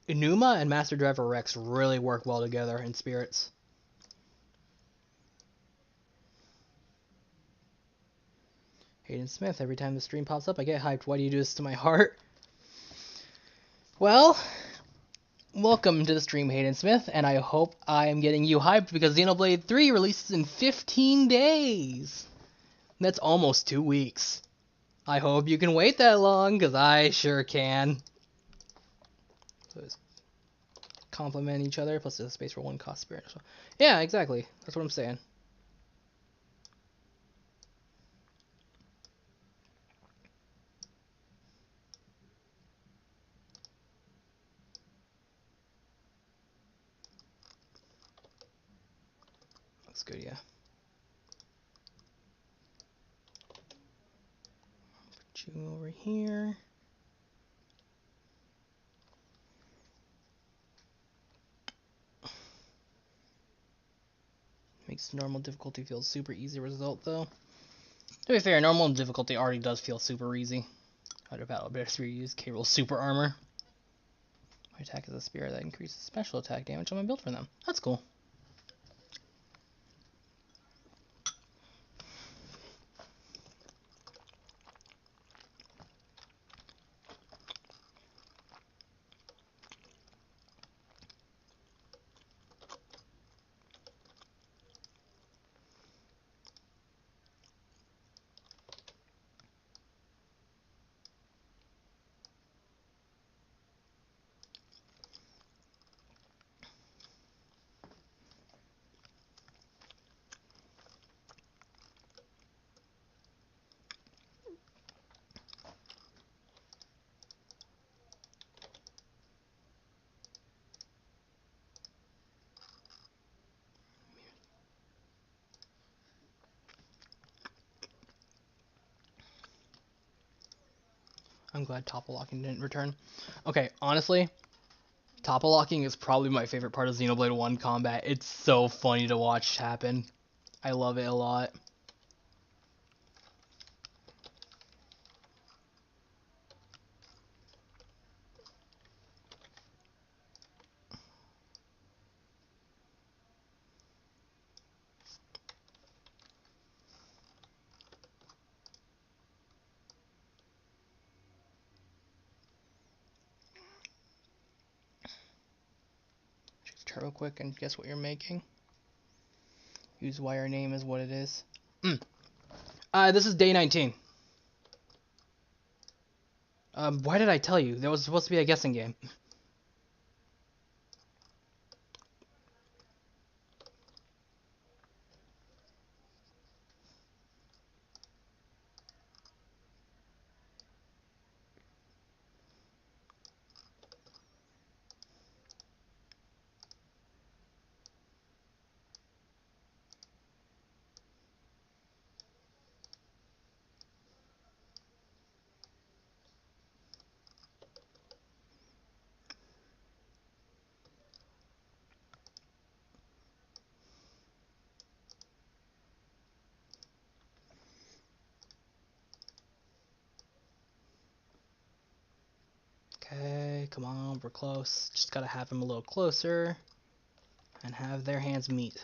Numa and Master Driver Rex really work well together in spirits. Hayden Smith, every time the stream pops up, I get hyped. Why do you do this to my heart? Well, welcome to the stream, Hayden Smith, and I hope I am getting you hyped because Xenoblade 3 releases in 15 days. That's almost 2 weeks. I hope you can wait that long, because I sure can. Complement each other, plus there's a space for one cost spirit. So, yeah, exactly. That's what I'm saying. Looks good, yeah. Put you over here. Makes normal difficulty feel super easy result, though. To be fair, normal difficulty already does feel super easy. Under battle, better spear use K-roll super armor. My attack is a spear that increases special attack damage on my build for them. That's cool. I'm glad topple locking didn't return. Okay, honestly, topple locking is probably my favorite part of Xenoblade 1 combat. It's so funny to watch happen. I love it a lot. Just turbo quick and guess what you're making. Use wire name is what it is. This is day 19. Why did I tell you? There was supposed to be a guessing game. Okay, come on, we're close. Just gotta have them a little closer and have their hands meet.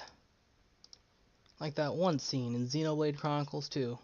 Like that one scene in Xenoblade Chronicles 2.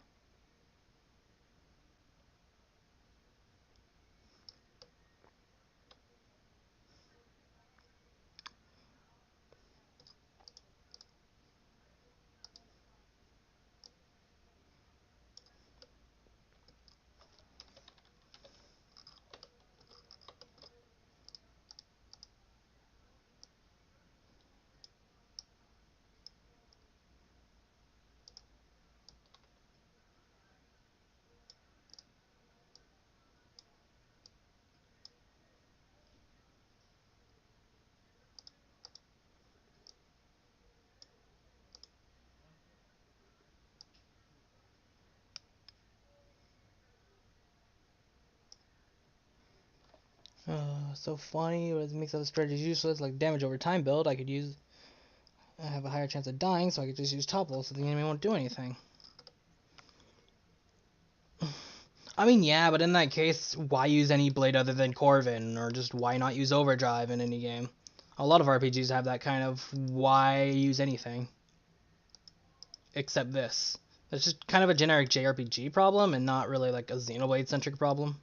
So funny, but it makes other strategies useless, like damage over time build. I have a higher chance of dying, so I could just use topple, so the enemy won't do anything. I mean, yeah, but in that case, why use any blade other than Corvin, or just why not use Overdrive in any game? A lot of RPGs have that kind of why use anything, except this. It's just kind of a generic JRPG problem, and not really like a Xenoblade centric problem.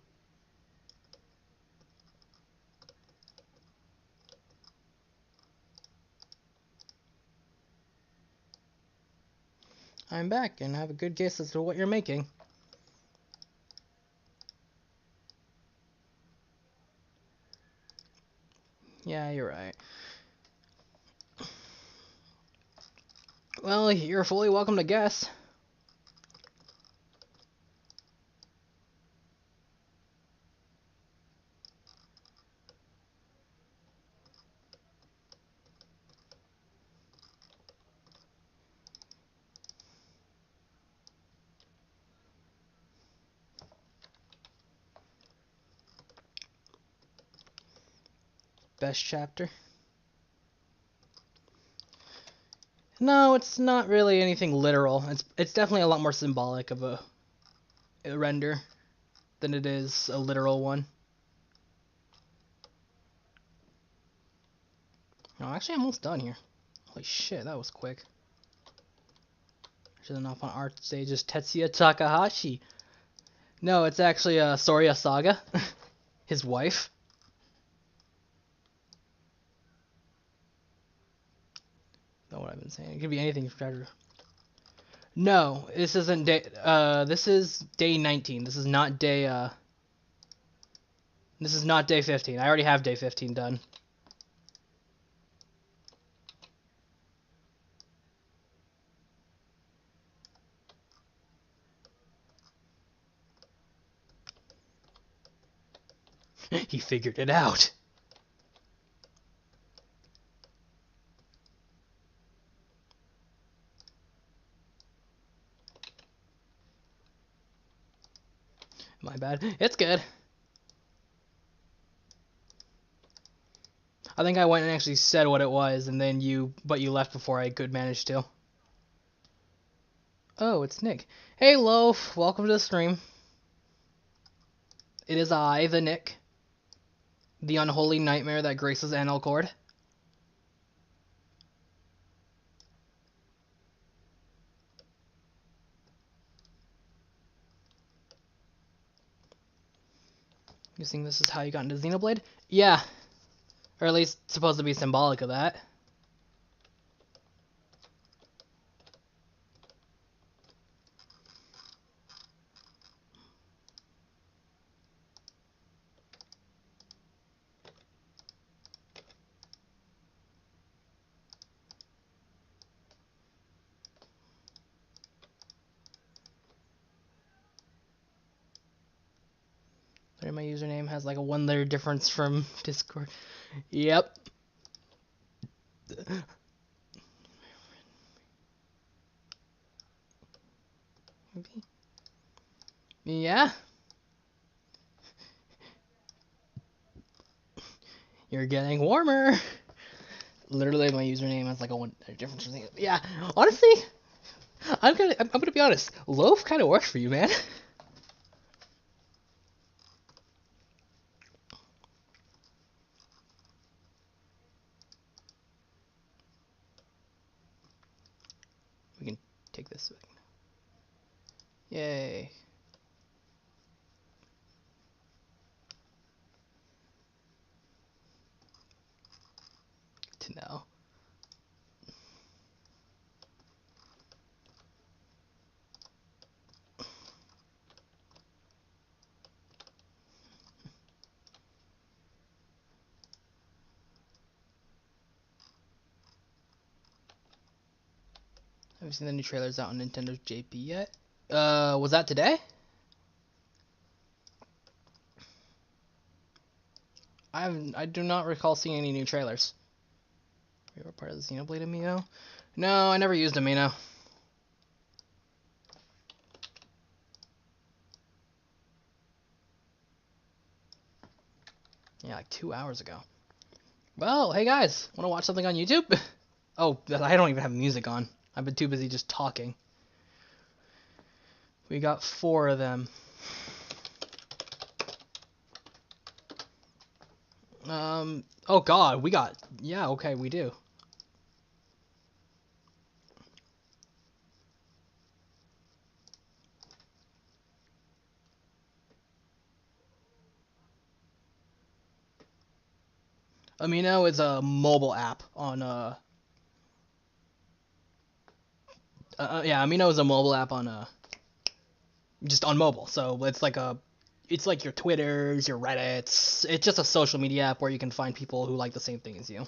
I'm back, and I have a good guess as to what you're making. Yeah, you're right. Well, you're fully welcome to guess. Best chapter? No, it's not really anything literal. It's definitely a lot more symbolic of a render than it is a literal one. No, actually, I'm almost done here. Holy shit, that was quick. Should've off on art stage is Tetsuya Takahashi. No, it's actually Sorya Saga, his wife. Know what I've been saying? It could be anything from chapter. No, this isn't day. This is day 19. This is not day. This is not day 15. I already have day 15 done. He figured it out. My bad. It's good. I think I went and actually said what it was, and then you left before I could manage to. Oh, it's Nick. Hey, Loaf. Welcome to the stream. It is I, the Nick. The unholy nightmare that graces Analcord. You think this is how you got into Xenoblade? Yeah. Or at least supposed to be symbolic of that. Sorry, my username has like a one-letter difference from Discord. Yep. Yeah. You're getting warmer. Literally, my username has like a one-letter difference. Yeah. Honestly, I'm gonna be honest. Loaf kind of works for you, man. We can take this. Yay. To know. Have you seen the new trailers out on Nintendo's JP yet? Was that today? I do not recall seeing any new trailers. You were part of the Xenoblade Amino? No, I never used Amino. Yeah, like 2 hours ago. Well, hey guys, want to watch something on YouTube? Oh, I don't even have music on. I've been too busy just talking. We got 4 of them. Oh god, we got, yeah, okay, we do. Amino is a mobile app on, yeah, Amino is a mobile app on, just on mobile, so it's like your Twitters, your Reddits, it's just a social media app where you can find people who like the same thing as you.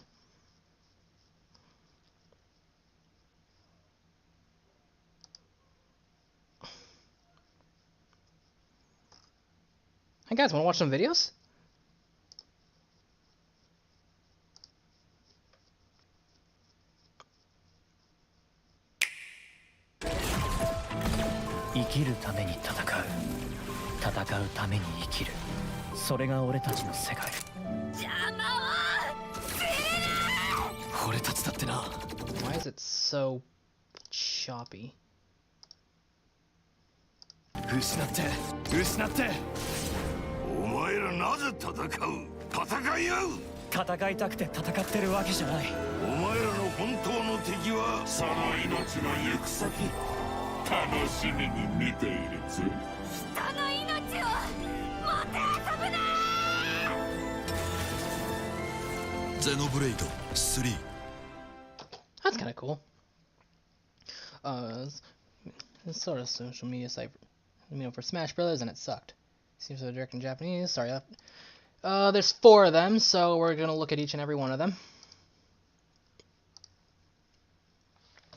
Hey guys, wanna watch some videos? 生きるために戦う。戦うために生きる。それが俺たちの世界。邪魔をするな！俺たちだってな。Why is it so choppy? 失って失って。お前らなぜ戦う？戦い合う！戦いたくて戦ってるわけじゃない。お前らの本当の敵はその命の行く先。楽しみに見ているぞ。人の命をもてあそぶな！Xenoblade 3. That's kind of cool. It's sort of social media site, for Smash Brothers, and it sucked. Seems so direct in Japanese. Sorry. There's 4 of them, so we're gonna look at each and every one of them.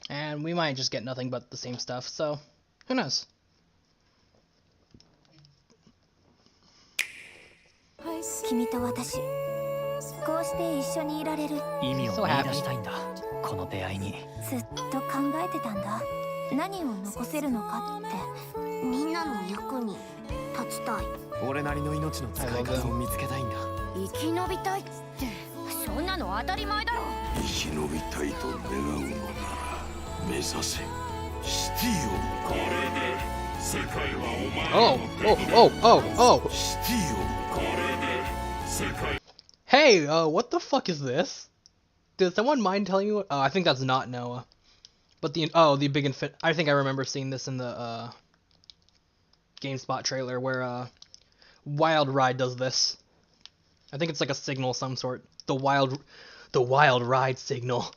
And we might just get nothing but the same stuff, so who knows? 君と私、こうして一緒にいられる。意味を見出したいんだ。この出会いに。ずっと考えてたんだ。何を残せるのかって。みんなの役に立ちたい。俺なりの命の使い方を見つけたいんだ。生き延びたいって、そんなの当たり前だろ。生き延びたいと願うのなら目指せシティを。これで世界はお前の敵だ。シティを。これで世界。Hey, what the fuck is this? Does someone mind telling me what? Oh, I think that's not Noah. But the big infin. I think I remember seeing this in the GameSpot trailer where Wild Ride does this. I think it's like a signal of some sort. The Wild Ride signal.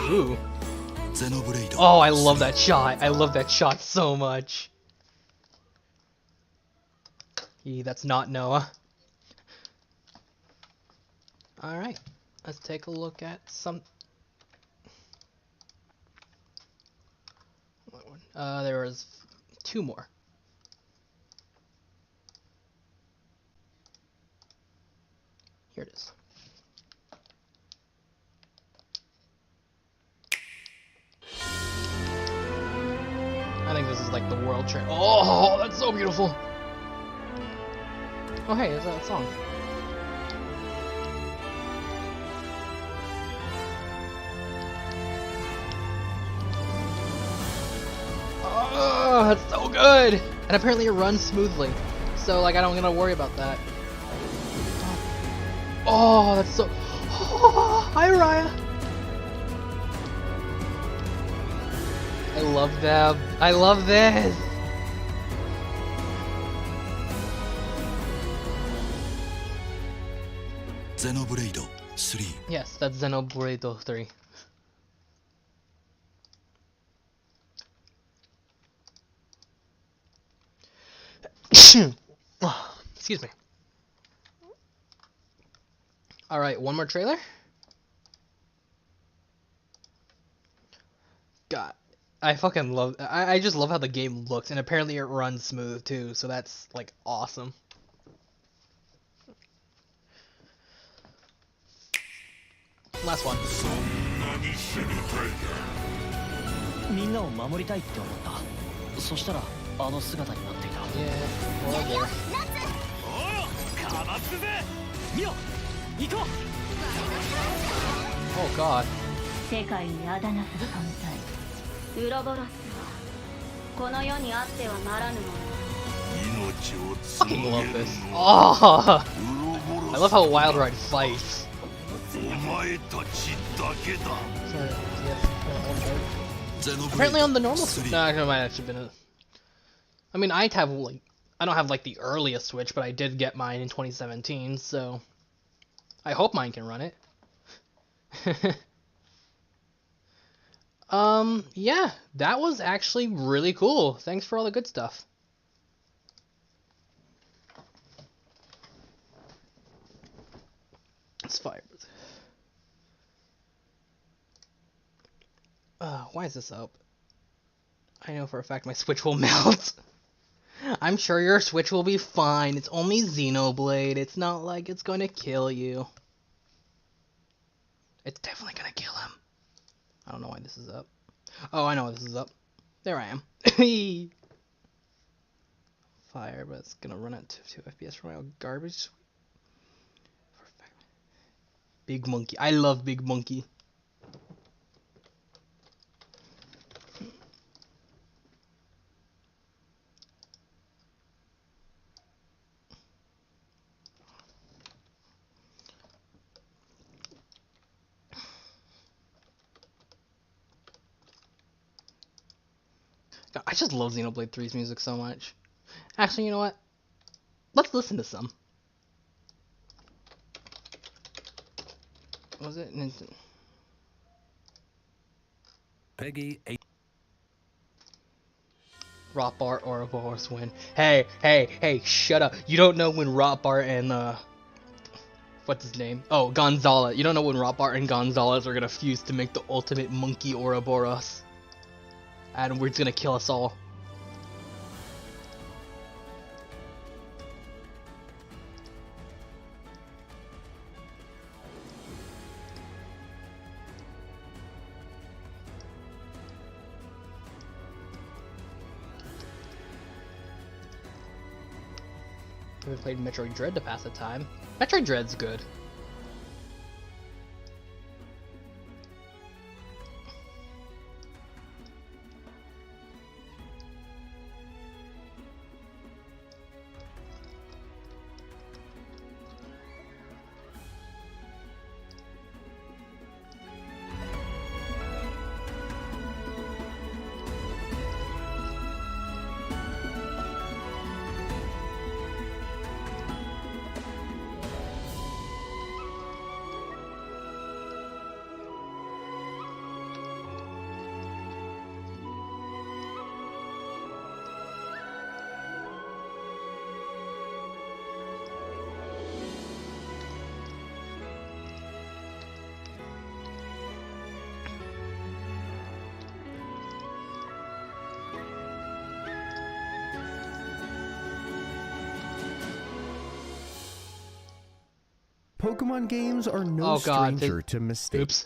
Ooh. Xenoblade. Oh, I love that shot. I love that shot so much. That's not Noah. Alright, let's take a look at some... there was 2 more. Here it is. I think this is like the world trip. Oh, that's so beautiful. Oh, hey, there's that song. Oh, that's so good. And apparently it runs smoothly. So, like, I don't gotta worry about that. Oh, that's so... Oh, hi, Raya. I love them. I love this. Xenoblade 3. Yes, that's Xenoblade 3. Excuse me. Alright, one more trailer. God, I fucking love... I just love how the game looks, and apparently it runs smooth too, so that's, like, awesome. Last one. みんなを守りたいって思った。そしたらあの姿になっていた。Yeah, horrible. かわすぜ。見ろ、行こう。 Oh god. 世界にあだなす存在ウロボロスはこの世にあってはならぬもの。 Fucking love this. Oh, I love how Wild Ride fights. Apparently on the normal Switch. No, it might actually been a. I mean, I don't have like the earliest Switch, but I did get mine in 2017, so I hope mine can run it. Yeah, that was actually really cool. Thanks for all the good stuff. It's fire. Why is this up? I know for a fact my Switch will melt. I'm sure your Switch will be fine. It's only Xenoblade. It's not like it's going to kill you. It's definitely going to kill him. I don't know why this is up. Oh, I know why this is up. There I am. Fire, but it's going to run at 2 FPS for my garbage. Big Monkey. I love Big Monkey. God, I just love Xenoblade 3's music so much. Actually, you know what? Let's listen to some. Was it? Peggy 8. Rotbart or Ouroboros win. Hey, shut up. You don't know when Rotbart and, what's his name? Oh, Gonzalez. You don't know when Rotbart and Gonzalez are gonna fuse to make the ultimate monkey Ouroboros. And we're gonna kill us all. We played Metroid Dread to pass the time. Metroid Dread's good. Pokemon games are no stranger to mistakes. Oops.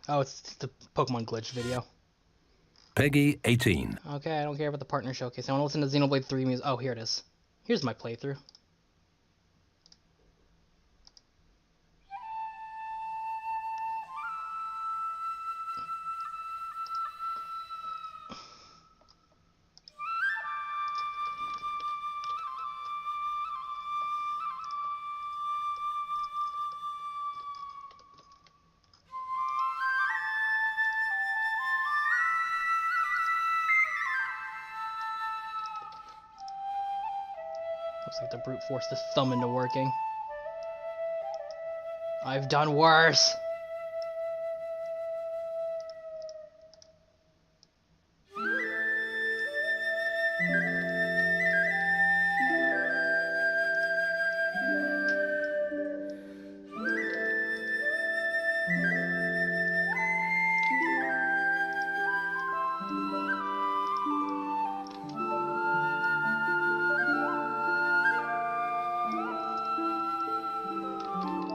Oh, it's the Pokemon glitch video. Peggy 18. Okay, I don't care about the partner showcase. I want to listen to Xenoblade 3 music. Oh, here it is. Here's my playthrough. Looks like the brute forced his thumb into working. I've done worse.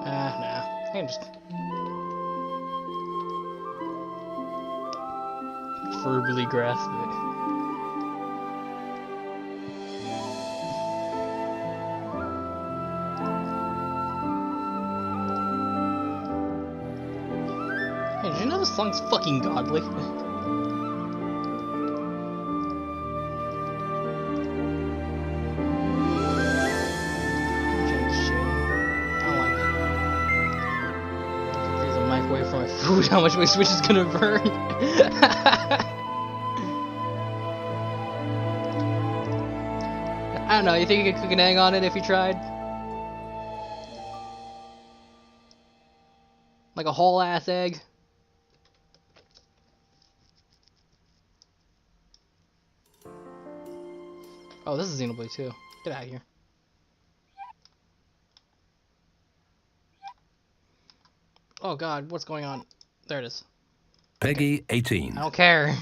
Nah. I can just... verbally grasp it. Hey, did you know this song's fucking godly? From my food, how much my Switch is gonna burn. I don't know, you think you could cook an egg on it if you tried? Like a whole ass egg? Oh, this is Xenoblade too. Get out of here. Oh god, what's going on? There it is. Peggy 18. I don't care.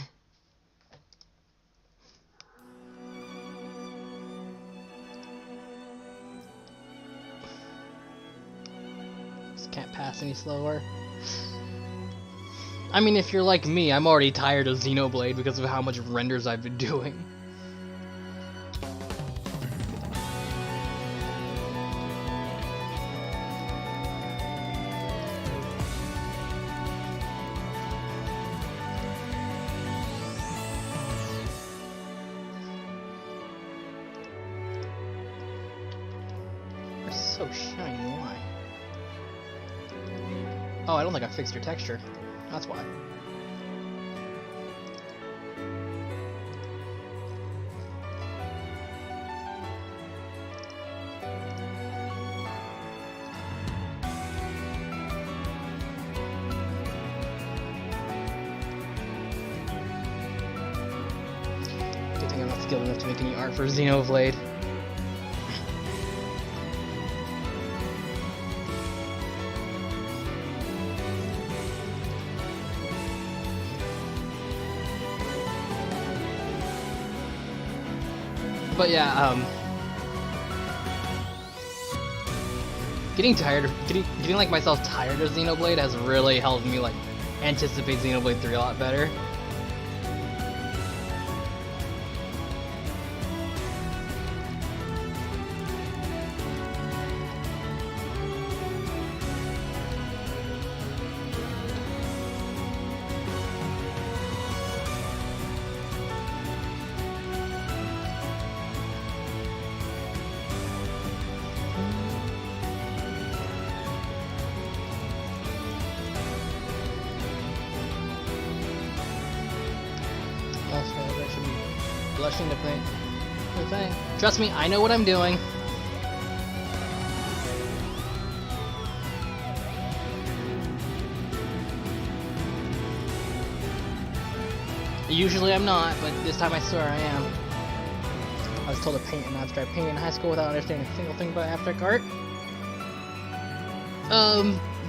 Just can't pass any slower. I mean, if you're like me, I'm already tired of Xenoblade because of how much renders I've been doing. So shiny, why? Oh, I don't think I fixed your texture. That's why. Good thing I'm not skilled enough to make any art for Xenoblade. But yeah, getting like myself tired of Xenoblade has really helped me like anticipate Xenoblade 3 a lot better. I should be blushing to paint. Okay. Trust me, I know what I'm doing. Usually I'm not, but this time I swear I am. I was told to paint an abstract painting in high school without understanding a single thing about abstract art.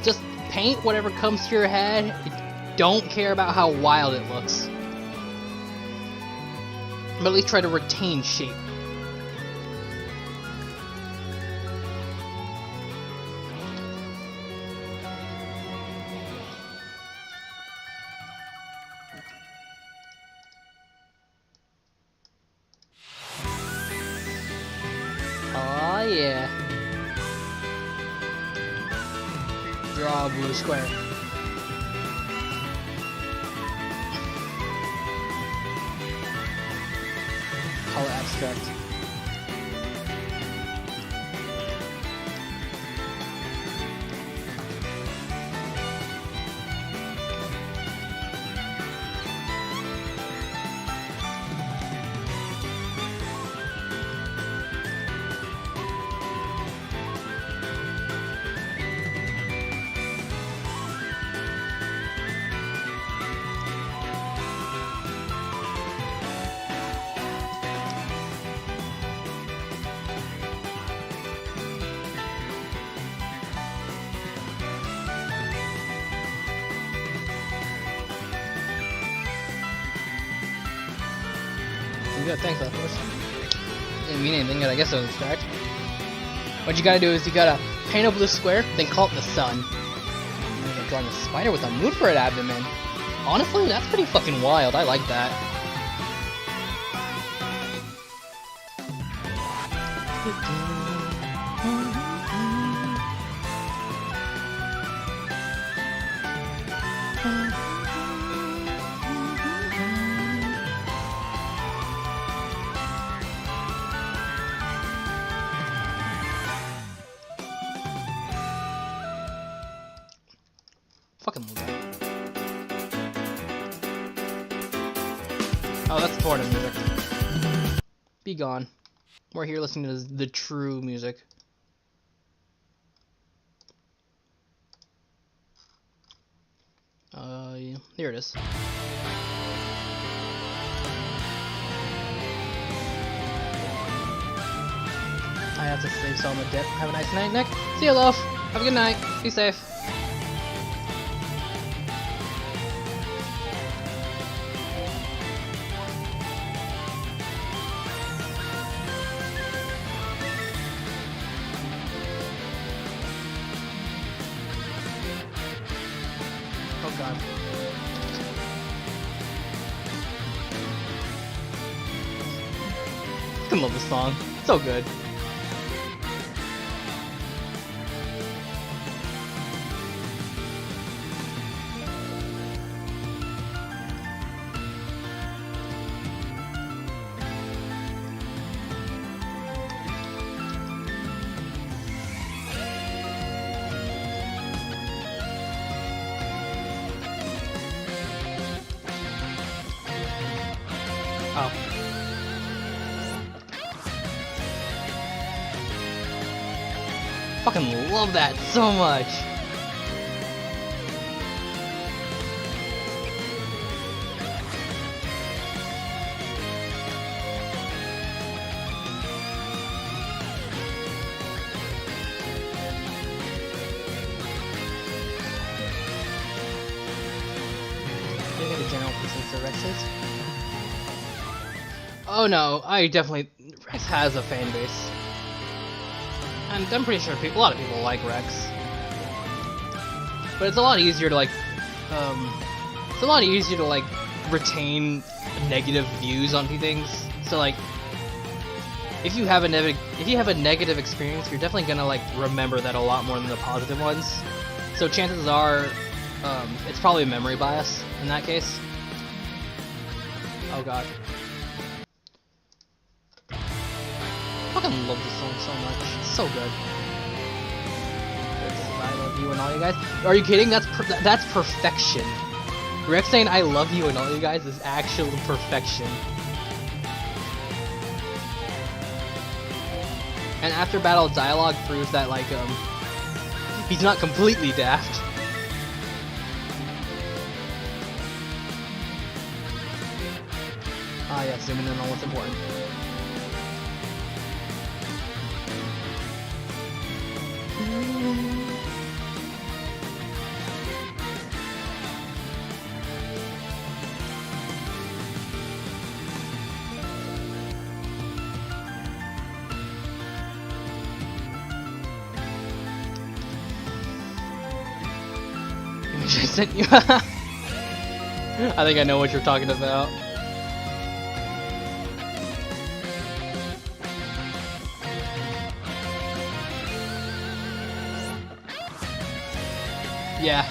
Just paint whatever comes to your head. Don't care about how wild it looks. But at least try to retain shape. Oh yeah. Draw a blue square. Color abstract. Good, thanks, of course. Didn't mean anything, but I guess it was abstract. What you gotta do is you gotta paint a blue square, then call it the sun. I'm drawing a spider with a moon for an abdomen. Honestly, that's pretty fucking wild. I like that. Fucking love that. Oh, that's the Florida music. Be gone. We're here listening to the true music. Yeah, here it is. I have to save some of the dip. Have a nice night, Nick. See you, Loaf. Have a good night. Be safe. Oh god. I love this song. It's so good. Oh. Fucking love that so much. Do you think the general consensus of Rex is? Oh no, I definitely... Rex has a fan base. And I'm pretty sure a lot of people like Rex. But it's a lot easier to retain negative views on things. So like, if you have a negative experience, you're definitely gonna like remember that a lot more than the positive ones. So chances are, it's probably a memory bias in that case. Oh god. I fucking love this song so much. It's so good. I love you and all you guys. Are you kidding? That's perfection. Rex saying I love you and all you guys is actual perfection. And after battle dialogue proves that like he's not completely daft. Ah yeah, zooming in on what's important. I sent you. I think I know what you're talking about. Yeah.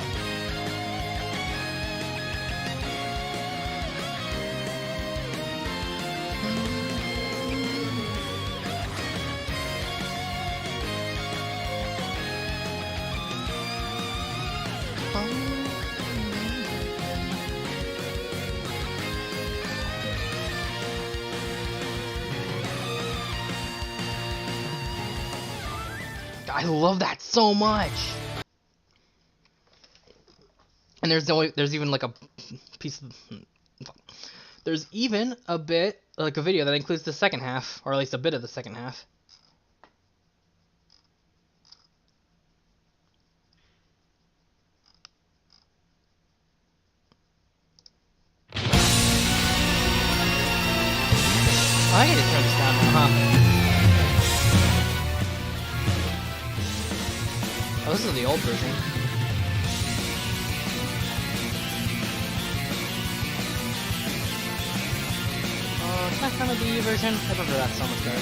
I love that so much. And there's even like a piece of there's even a bit like a video that includes the second half, or at least a bit of the second half. Oh, I need to turn this down now, huh? Oh, this is the old version. Smash Bros. The Wii version. I prefer that so much better.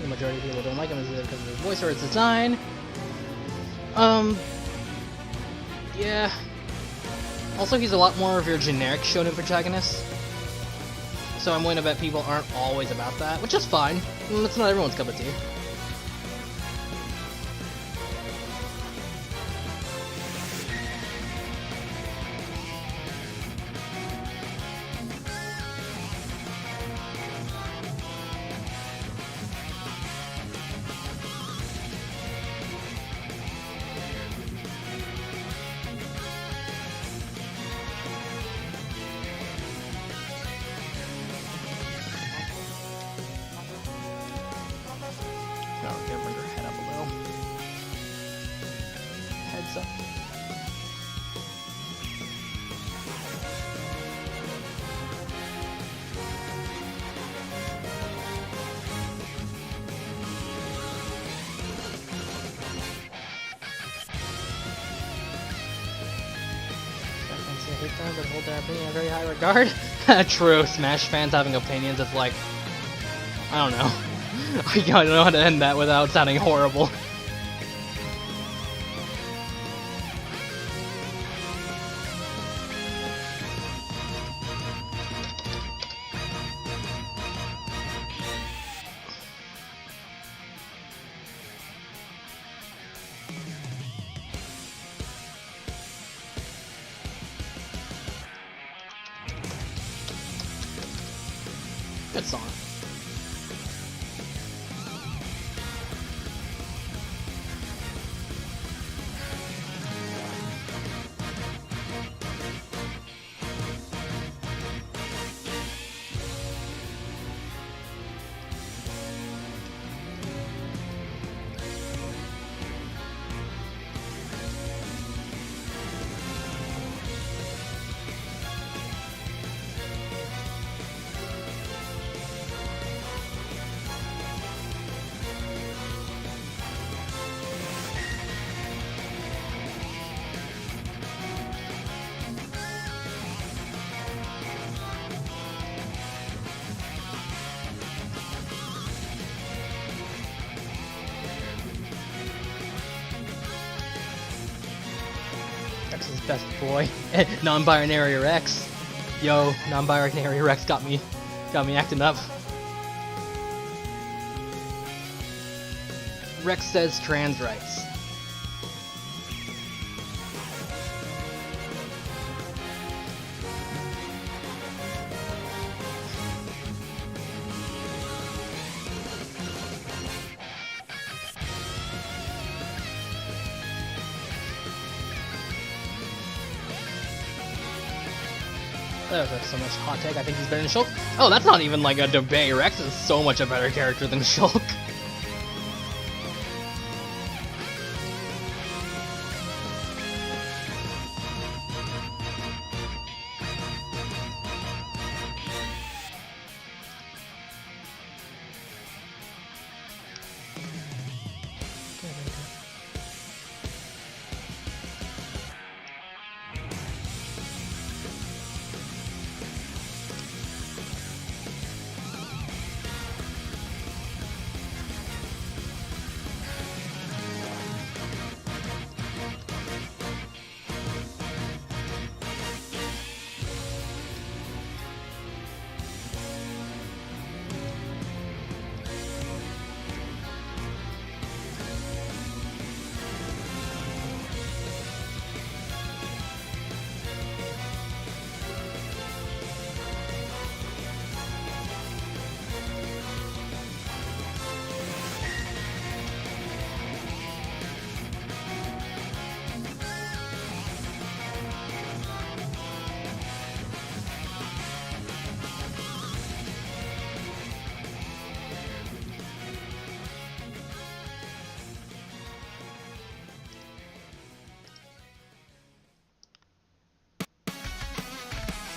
The majority of people don't like him either because of his voice or its design. Yeah. Also, he's a lot more of your generic shonen protagonist. So I'm willing to bet people aren't always about that, which is fine. It's not everyone's cup of tea. But hold their opinion in very high regard. True, Smash fans having opinions, it's like, I don't know. I don't know how to end that without sounding horrible. Good song. Rex's best boy. Non-binary Rex. Yo, non-binary Rex got me acting up. Rex says trans rights. There's so much hot take. I think he's better than Shulk. Oh, that's not even like a debate. Rex is so much a better character than Shulk.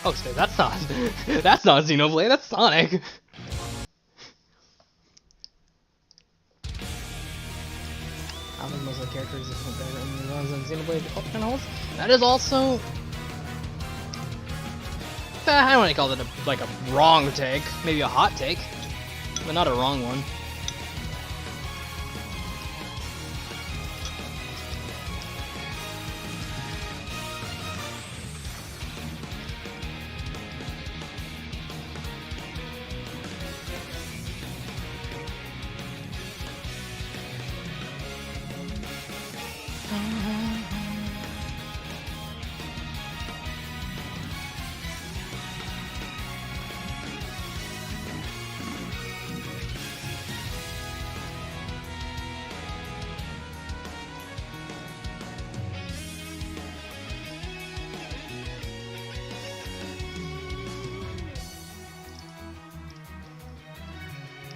Oh, so that's not Xenoblade, that's Sonic. I don't think most of the characters are better than the ones in Xenoblade kind of holds. That is also... I don't want to call it a wrong take. Maybe a hot take, but not a wrong one.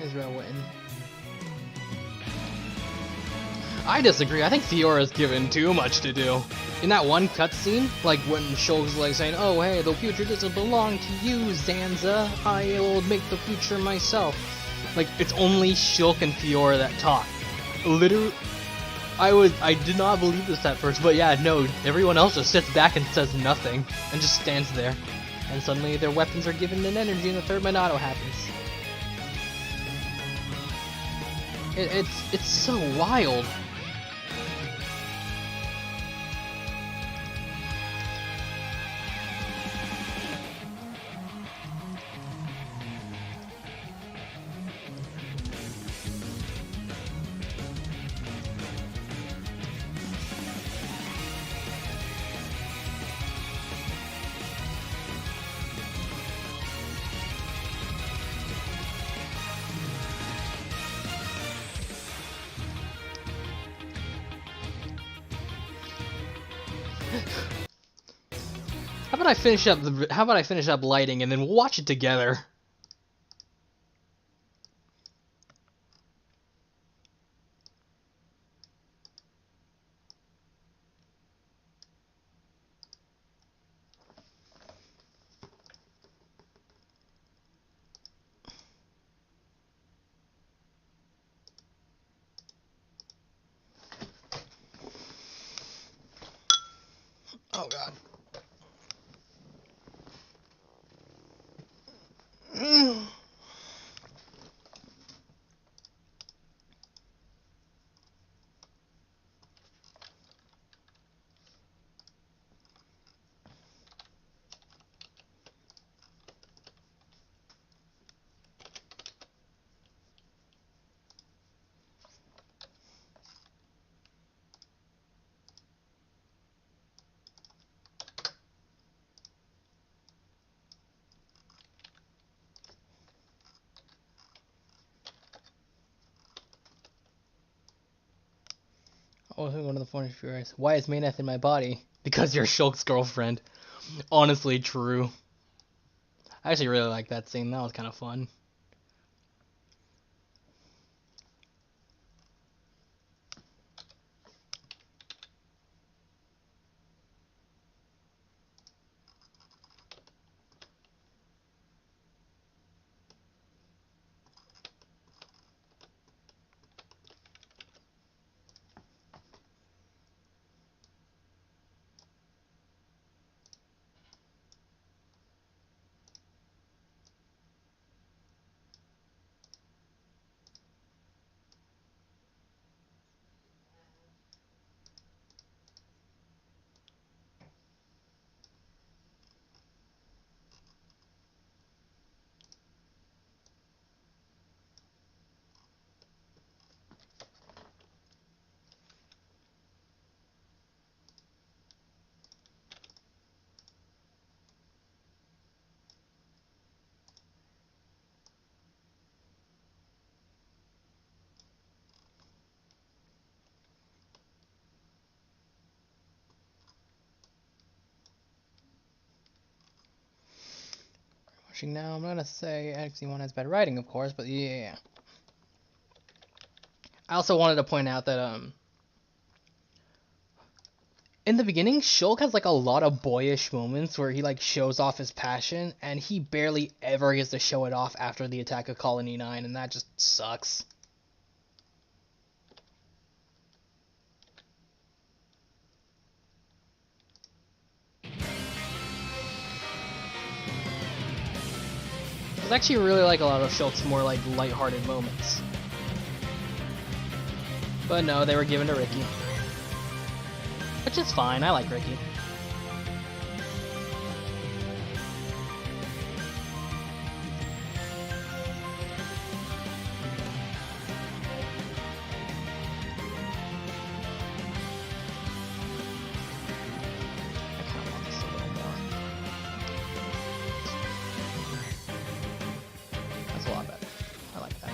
Israel win. I disagree. I think Fiora's given too much to do. In that one cutscene, like when Shulk's like saying, "Oh hey, the future doesn't belong to you, Zanza. I will make the future myself." Like it's only Shulk and Fiora that talk. Literally, I did not believe this at first, but yeah, no, everyone else just sits back and says nothing and just stands there. And suddenly their weapons are given an energy and the third Monado happens. It's so wild. How about I finish up lighting and then we'll watch it together? Oh god. Oh, one of the funny furious. Why is Mayneth in my body? Because you're Shulk's girlfriend. Honestly, true. I actually really like that scene. That was kind of fun. Watching now, I'm not gonna say XE1 has bad writing, of course, but yeah. I also wanted to point out that in the beginning, Shulk has like a lot of boyish moments where he like shows off his passion, and he barely ever gets to show it off after the attack of Colony 9, and that just sucks. I actually really like a lot of Shulk's more like lighthearted moments. But no, they were given to Ricky. Which is fine, I like Ricky. That's a lot better. I like that.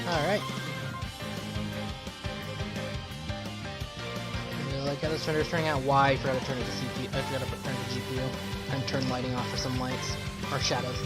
Alright. Like I was trying to figure out why I forgot to turn it to CPU. I forgot to turn it to GPU and turn lighting off for some lights or shadows.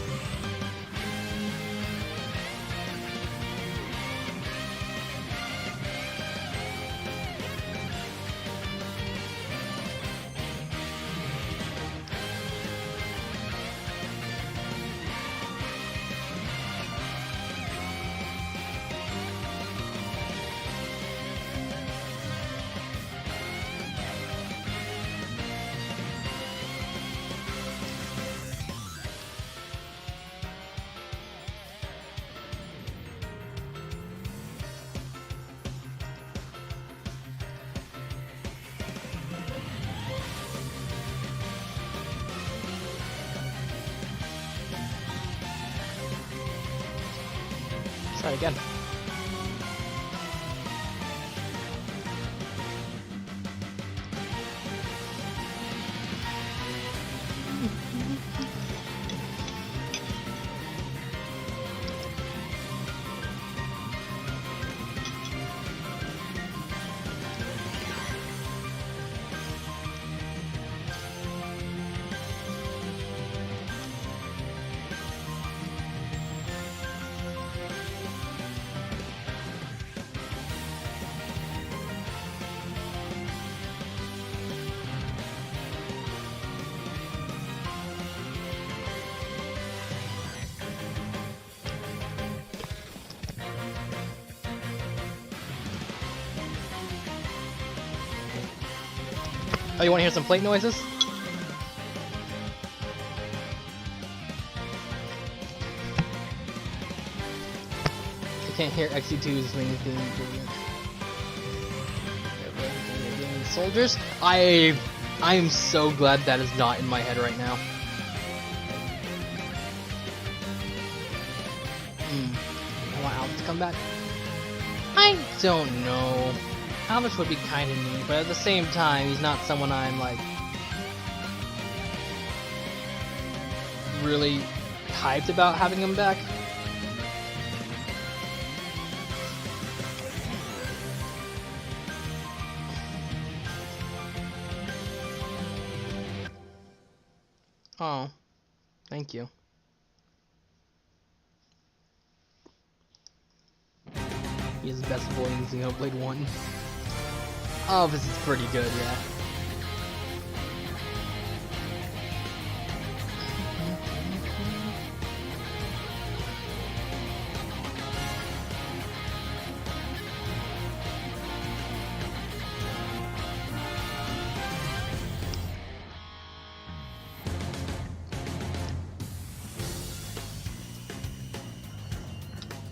Try again. Oh, you want to hear some plate noises? I can't hear XC2's main theme. Soldiers. I'm so glad that is not in my head right now. I want Alvis to come back. I don't know. Alvis would be kind of neat, but at the same time, he's not someone I'm like really hyped about having him back. Oh, thank you. He's the best boy in Xenoblade 1. Oh, this is pretty good, yeah.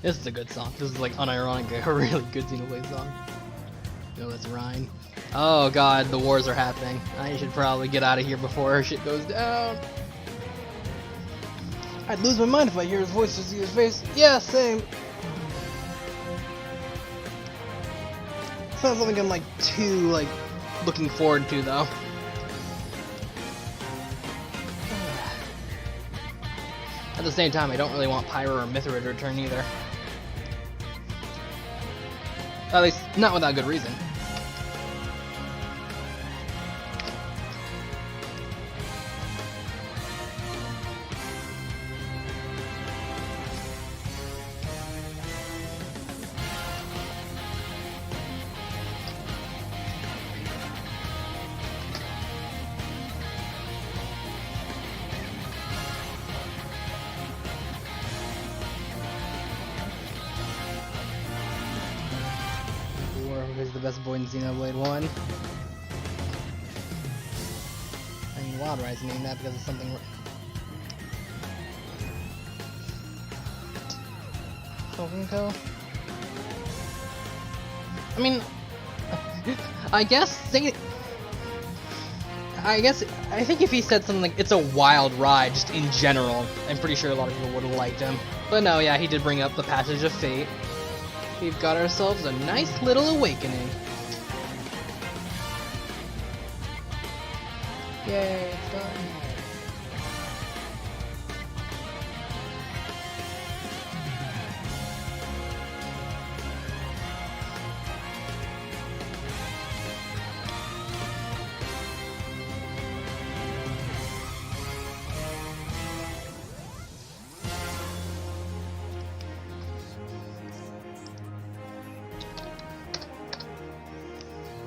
This is a good song. This is like unironically a really good Xenoblade song. No, that's Rhine. Oh god, the wars are happening. I should probably get out of here before her shit goes down. I'd lose my mind if I hear his voice or see his face. Yeah, same. It's not something I'm like too like looking forward to though. At the same time, I don't really want Pyra or Mithra to return either. At least, not without good reason. Is the best boy in Xenoblade 1. I mean, Wild Rise named that because of something. Co. I mean, I think if he said something like it's a wild ride, just in general, I'm pretty sure a lot of people would have liked him. But no, yeah, he did bring up the Passage of Fate. We've got ourselves a nice little awakening. Yay, it's done.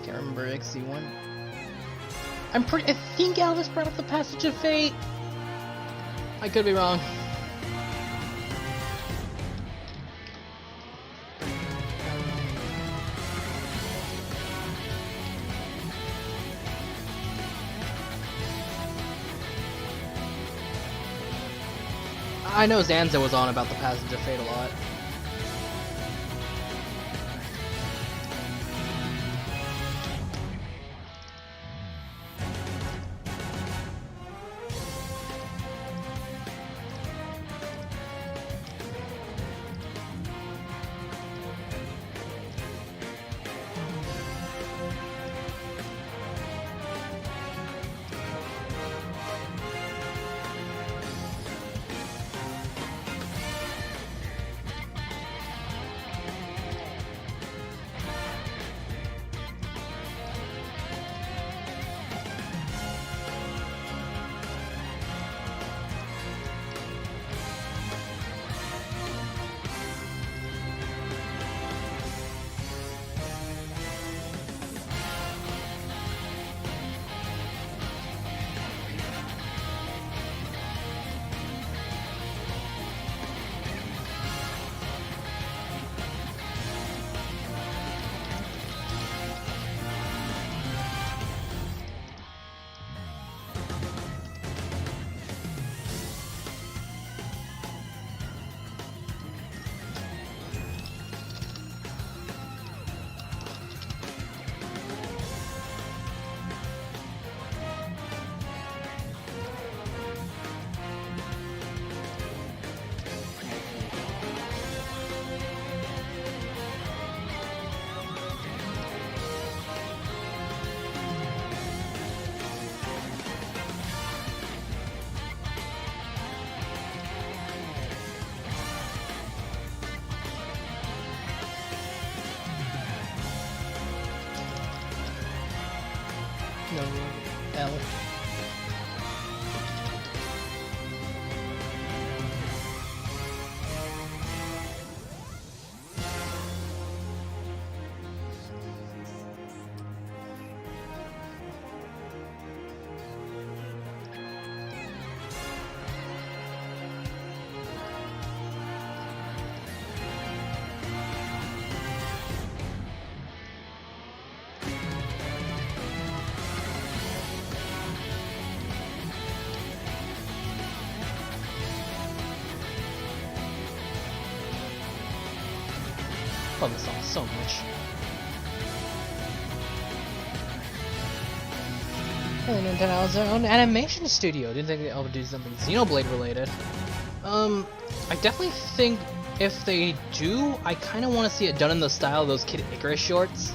Can't remember XC1. I think Alvis brought up the Passage of Fate. I could be wrong. I know Zanza was on about the Passage of Fate a lot. No. L. Love this song so much. And Nintendo has their own animation studio. Didn't think they would do something Xenoblade related. I definitely think if they do, I kind of want to see it done in the style of those Kid Icarus shorts.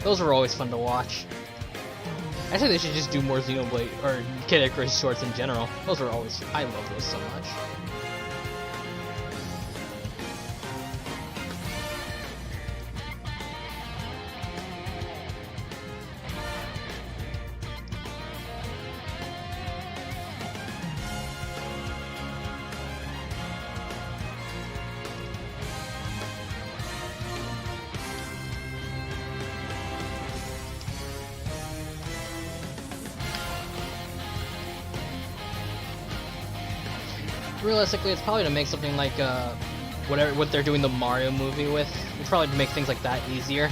Those were always fun to watch. Actually, they should just do more Xenoblade or Kid Icarus shorts in general. Those were always, I love those so much. Realistically, it's probably to make something like what they're doing the Mario movie with. It's probably to make things like that easier.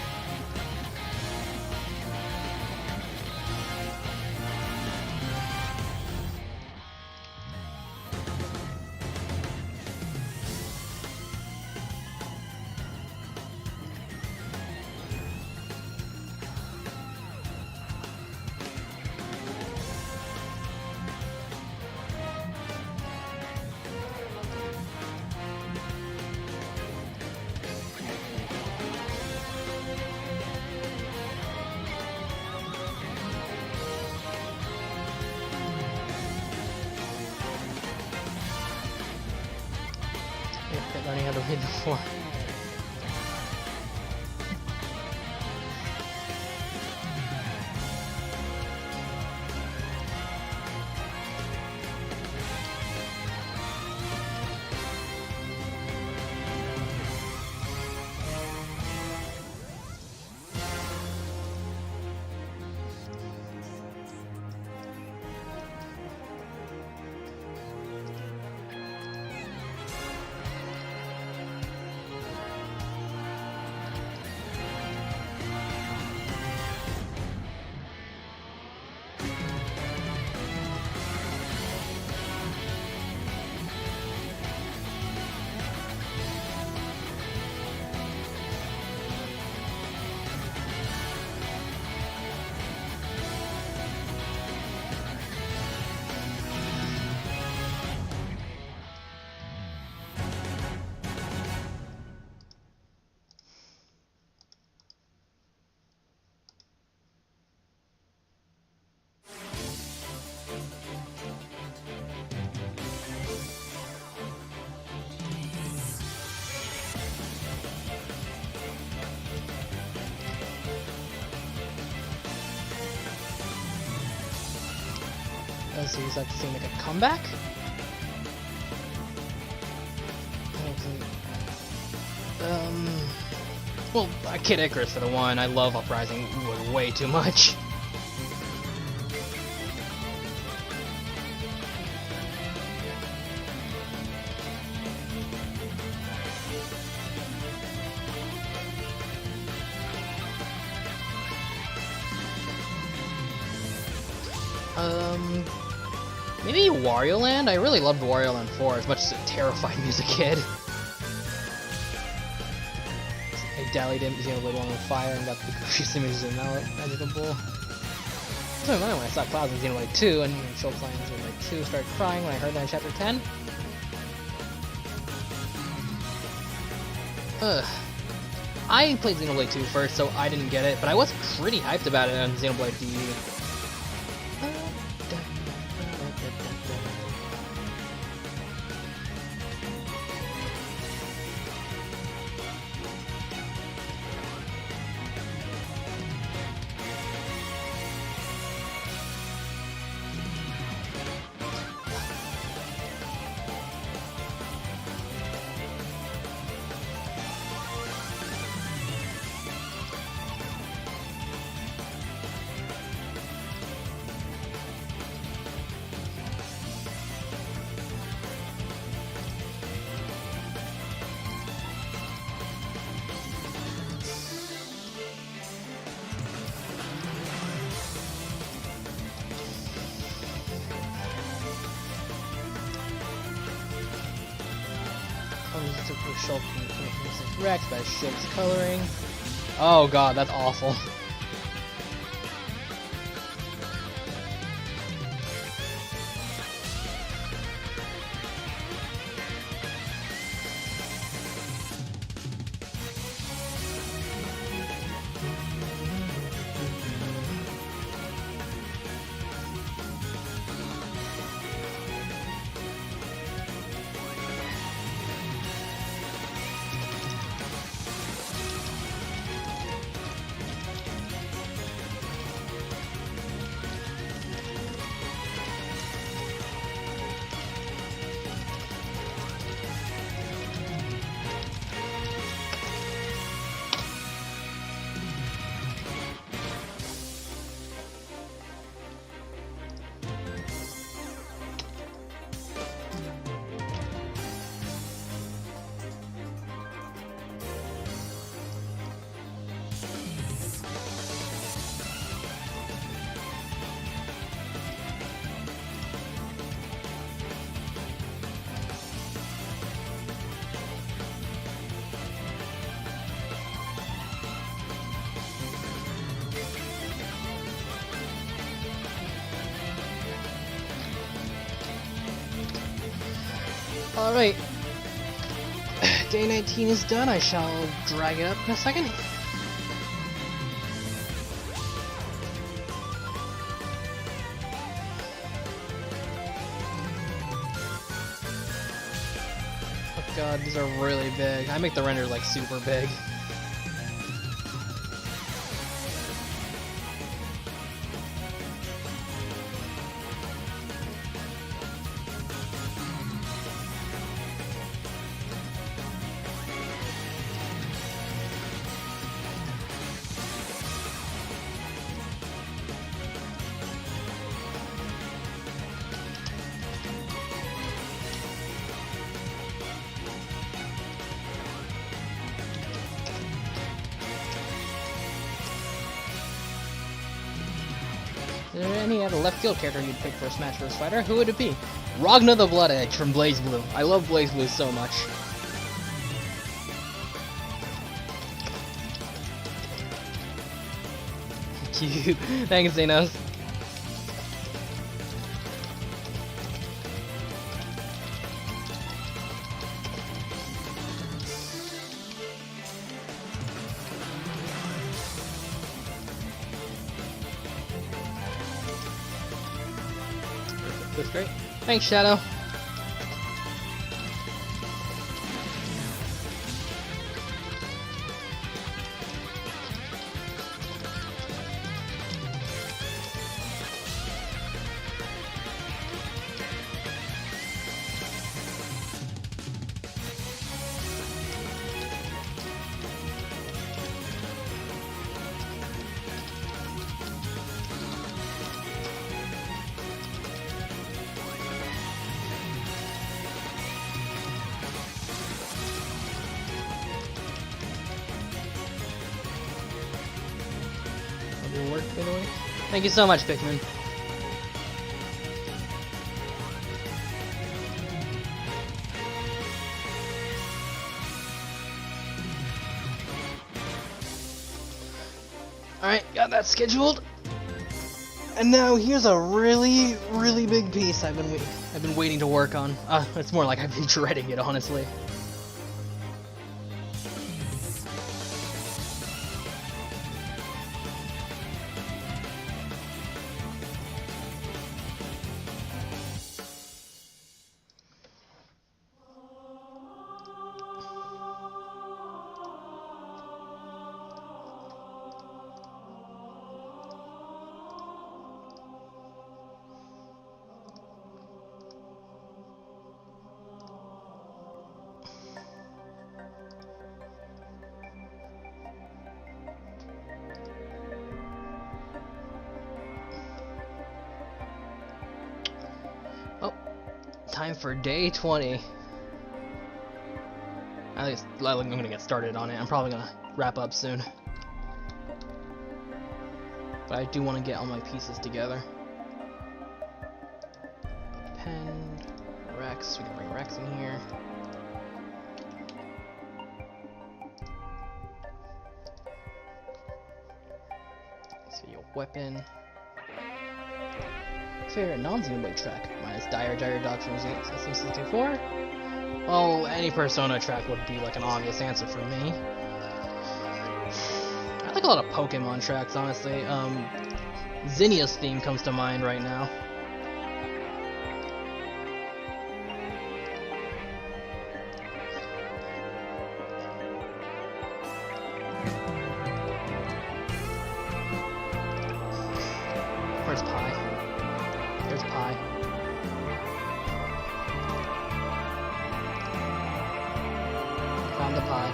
Learning how to read the floor. So he's like to make a comeback? Well, Kid Icarus for the one. I love Uprising way too much. Maybe Wario Land? I really loved Wario Land 4 as much as it terrified me as a kid. I dallied in Xenoblade 1 with fire and got the goofiest images of Magical. So I remember when I saw Clouds in Xenoblade 2 and Shoal playing Xenoblade 2 started crying when I heard that in Chapter 10. I played Xenoblade 2 first, so I didn't get it, but I was pretty hyped about it on Xenoblade DE. Rex with Shulk Rex by Shulk's coloring. Oh god, that's awful. Alright. Day 19 is done. I shall drag it up in a second. Oh god, these are really big. I make the render like super big. Is there any other left field character you'd pick for a Smash Bros. Fighter? Who would it be? Ragna the Blood Edge from Blaze Blue. I love Blaze Blue so much. Cute. Thanks, Xenos. That's great. Thanks, Shadow. Work, by the way. Thank you so much, Pikmin. Alright, got that scheduled. And now here's a really, really big piece I've been waiting to work on. It's more like I've been dreading it, honestly. Time for day 20. At least I'm gonna get started on it. I'm probably gonna wrap up soon. But I do want to get all my pieces together. Pen, Rex, we can bring Rex in here. weapon. Favorite non-Xenoblade track? Minus Dire Dogs from SM64. Well, any Persona track would be like an obvious answer for me. I like a lot of Pokemon tracks, honestly. Zinnia's theme comes to mind right now. Where's Pie? There's Pie. Found the Pie.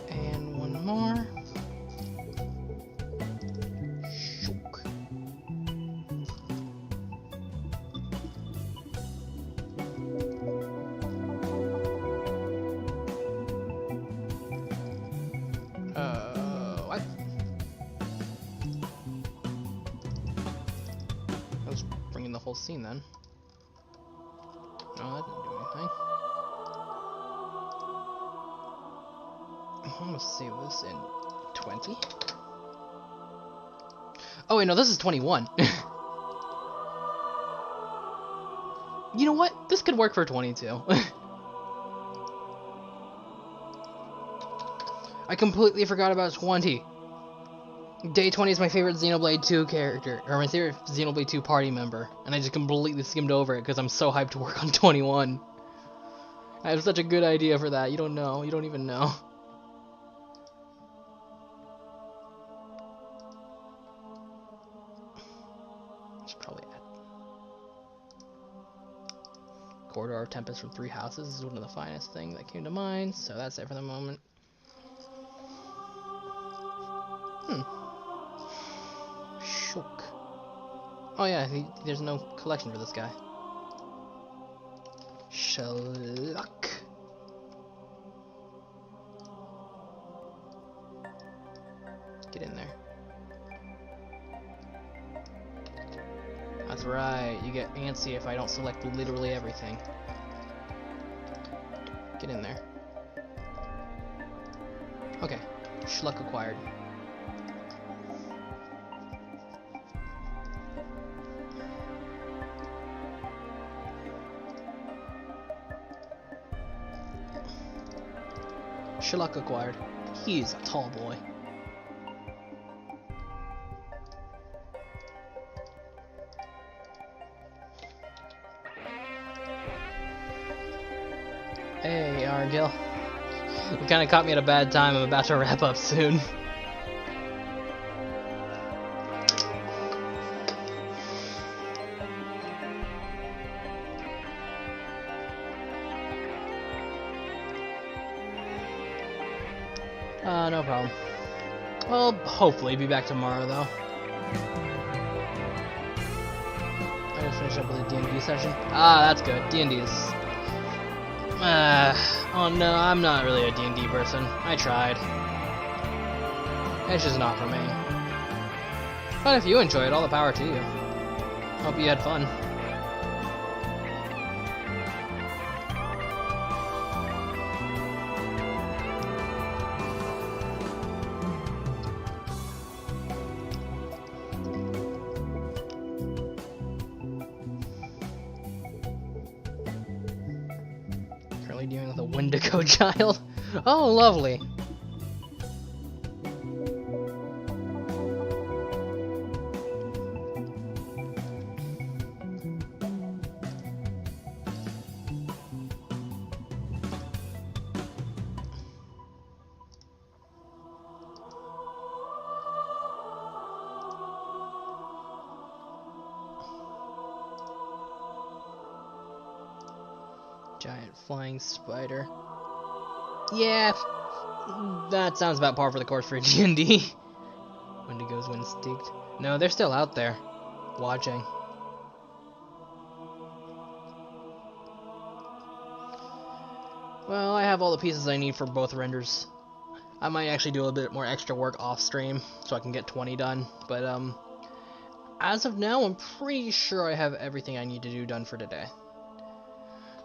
And one more. Shook. What? I was bringing the whole scene then. No, that didn't do anything. I'm gonna save this in 20. Oh wait, no, this is 21. You know what? This could work for 22. I completely forgot about 20. Day 20 is my favorite Xenoblade 2 character, or my favorite Xenoblade 2 party member, and I just completely skimmed over it because I'm so hyped to work on 21. I have such a good idea for that. You don't know. You don't even know. Should probably add Corridor of Tempest from Three Houses is one of the finest things that came to mind, so that's it for the moment. Shook. Oh yeah, there's no collection for this guy. Shellac. Get in there. That's right, you get antsy if I don't select literally everything. Get in there. Okay, Schluck acquired. Schluck acquired. He's a tall boy. Hey, Argil. You kind of caught me at a bad time. I'm about to wrap up soon. No problem. Well, hopefully be back tomorrow, though. I just finished up with a D&D session. Ah, that's good. D&D is... oh no, I'm not really a D&D person. I tried. It's just not for me. But if you enjoy it, all the power to you. Hope you had fun. Dealing with a Wendigo child. Oh, lovely. Giant flying spider. Yeah, that sounds about par for the course for D&D. Wendigos when staked. No, they're still out there, watching. Well, I have all the pieces I need for both renders. I might actually do a little bit more extra work off stream so I can get 20 done. But as of now, I'm pretty sure I have everything I need to do done for today.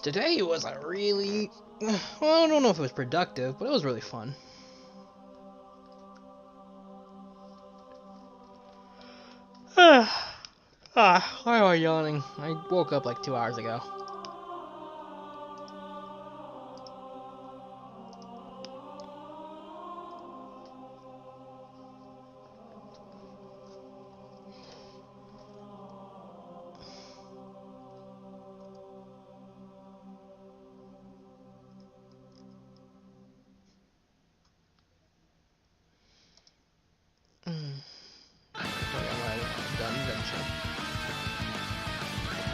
Today was a really, well, I don't know if it was productive, but it was really fun. Why am I yawning? I woke up like 2 hours ago.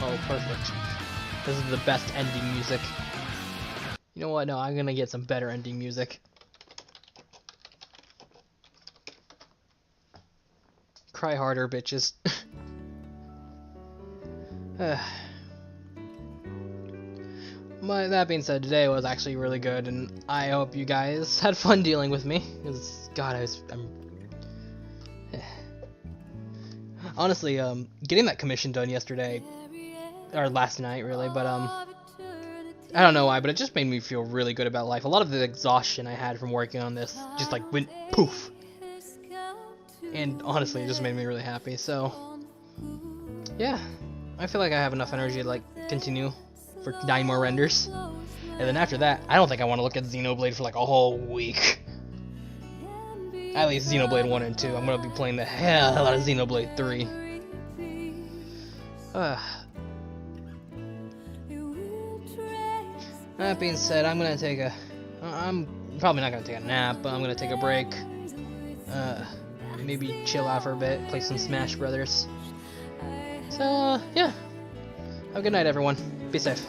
Oh, perfect. This is the best ending music. You know what? No, I'm gonna get some better ending music. Cry harder, bitches. But that being said, today was actually really good, and I hope you guys had fun dealing with me. Cause God, honestly, getting that commission done yesterday, or last night really, but I don't know why, but it just made me feel really good about life. A lot of the exhaustion I had from working on this just like went poof. And honestly, it just made me really happy. So yeah, I feel like I have enough energy to like continue for 9 more renders. And then after that, I don't think I want to look at Xenoblade for like a whole week. At least Xenoblade 1 and 2. I'm going to be playing the hell out of Xenoblade 3. That being said, I'm going to take a... I'm probably not going to take a nap, but I'm going to take a break. Maybe chill out for a bit, play some Smash Brothers. So, yeah. Have a good night, everyone. Be safe.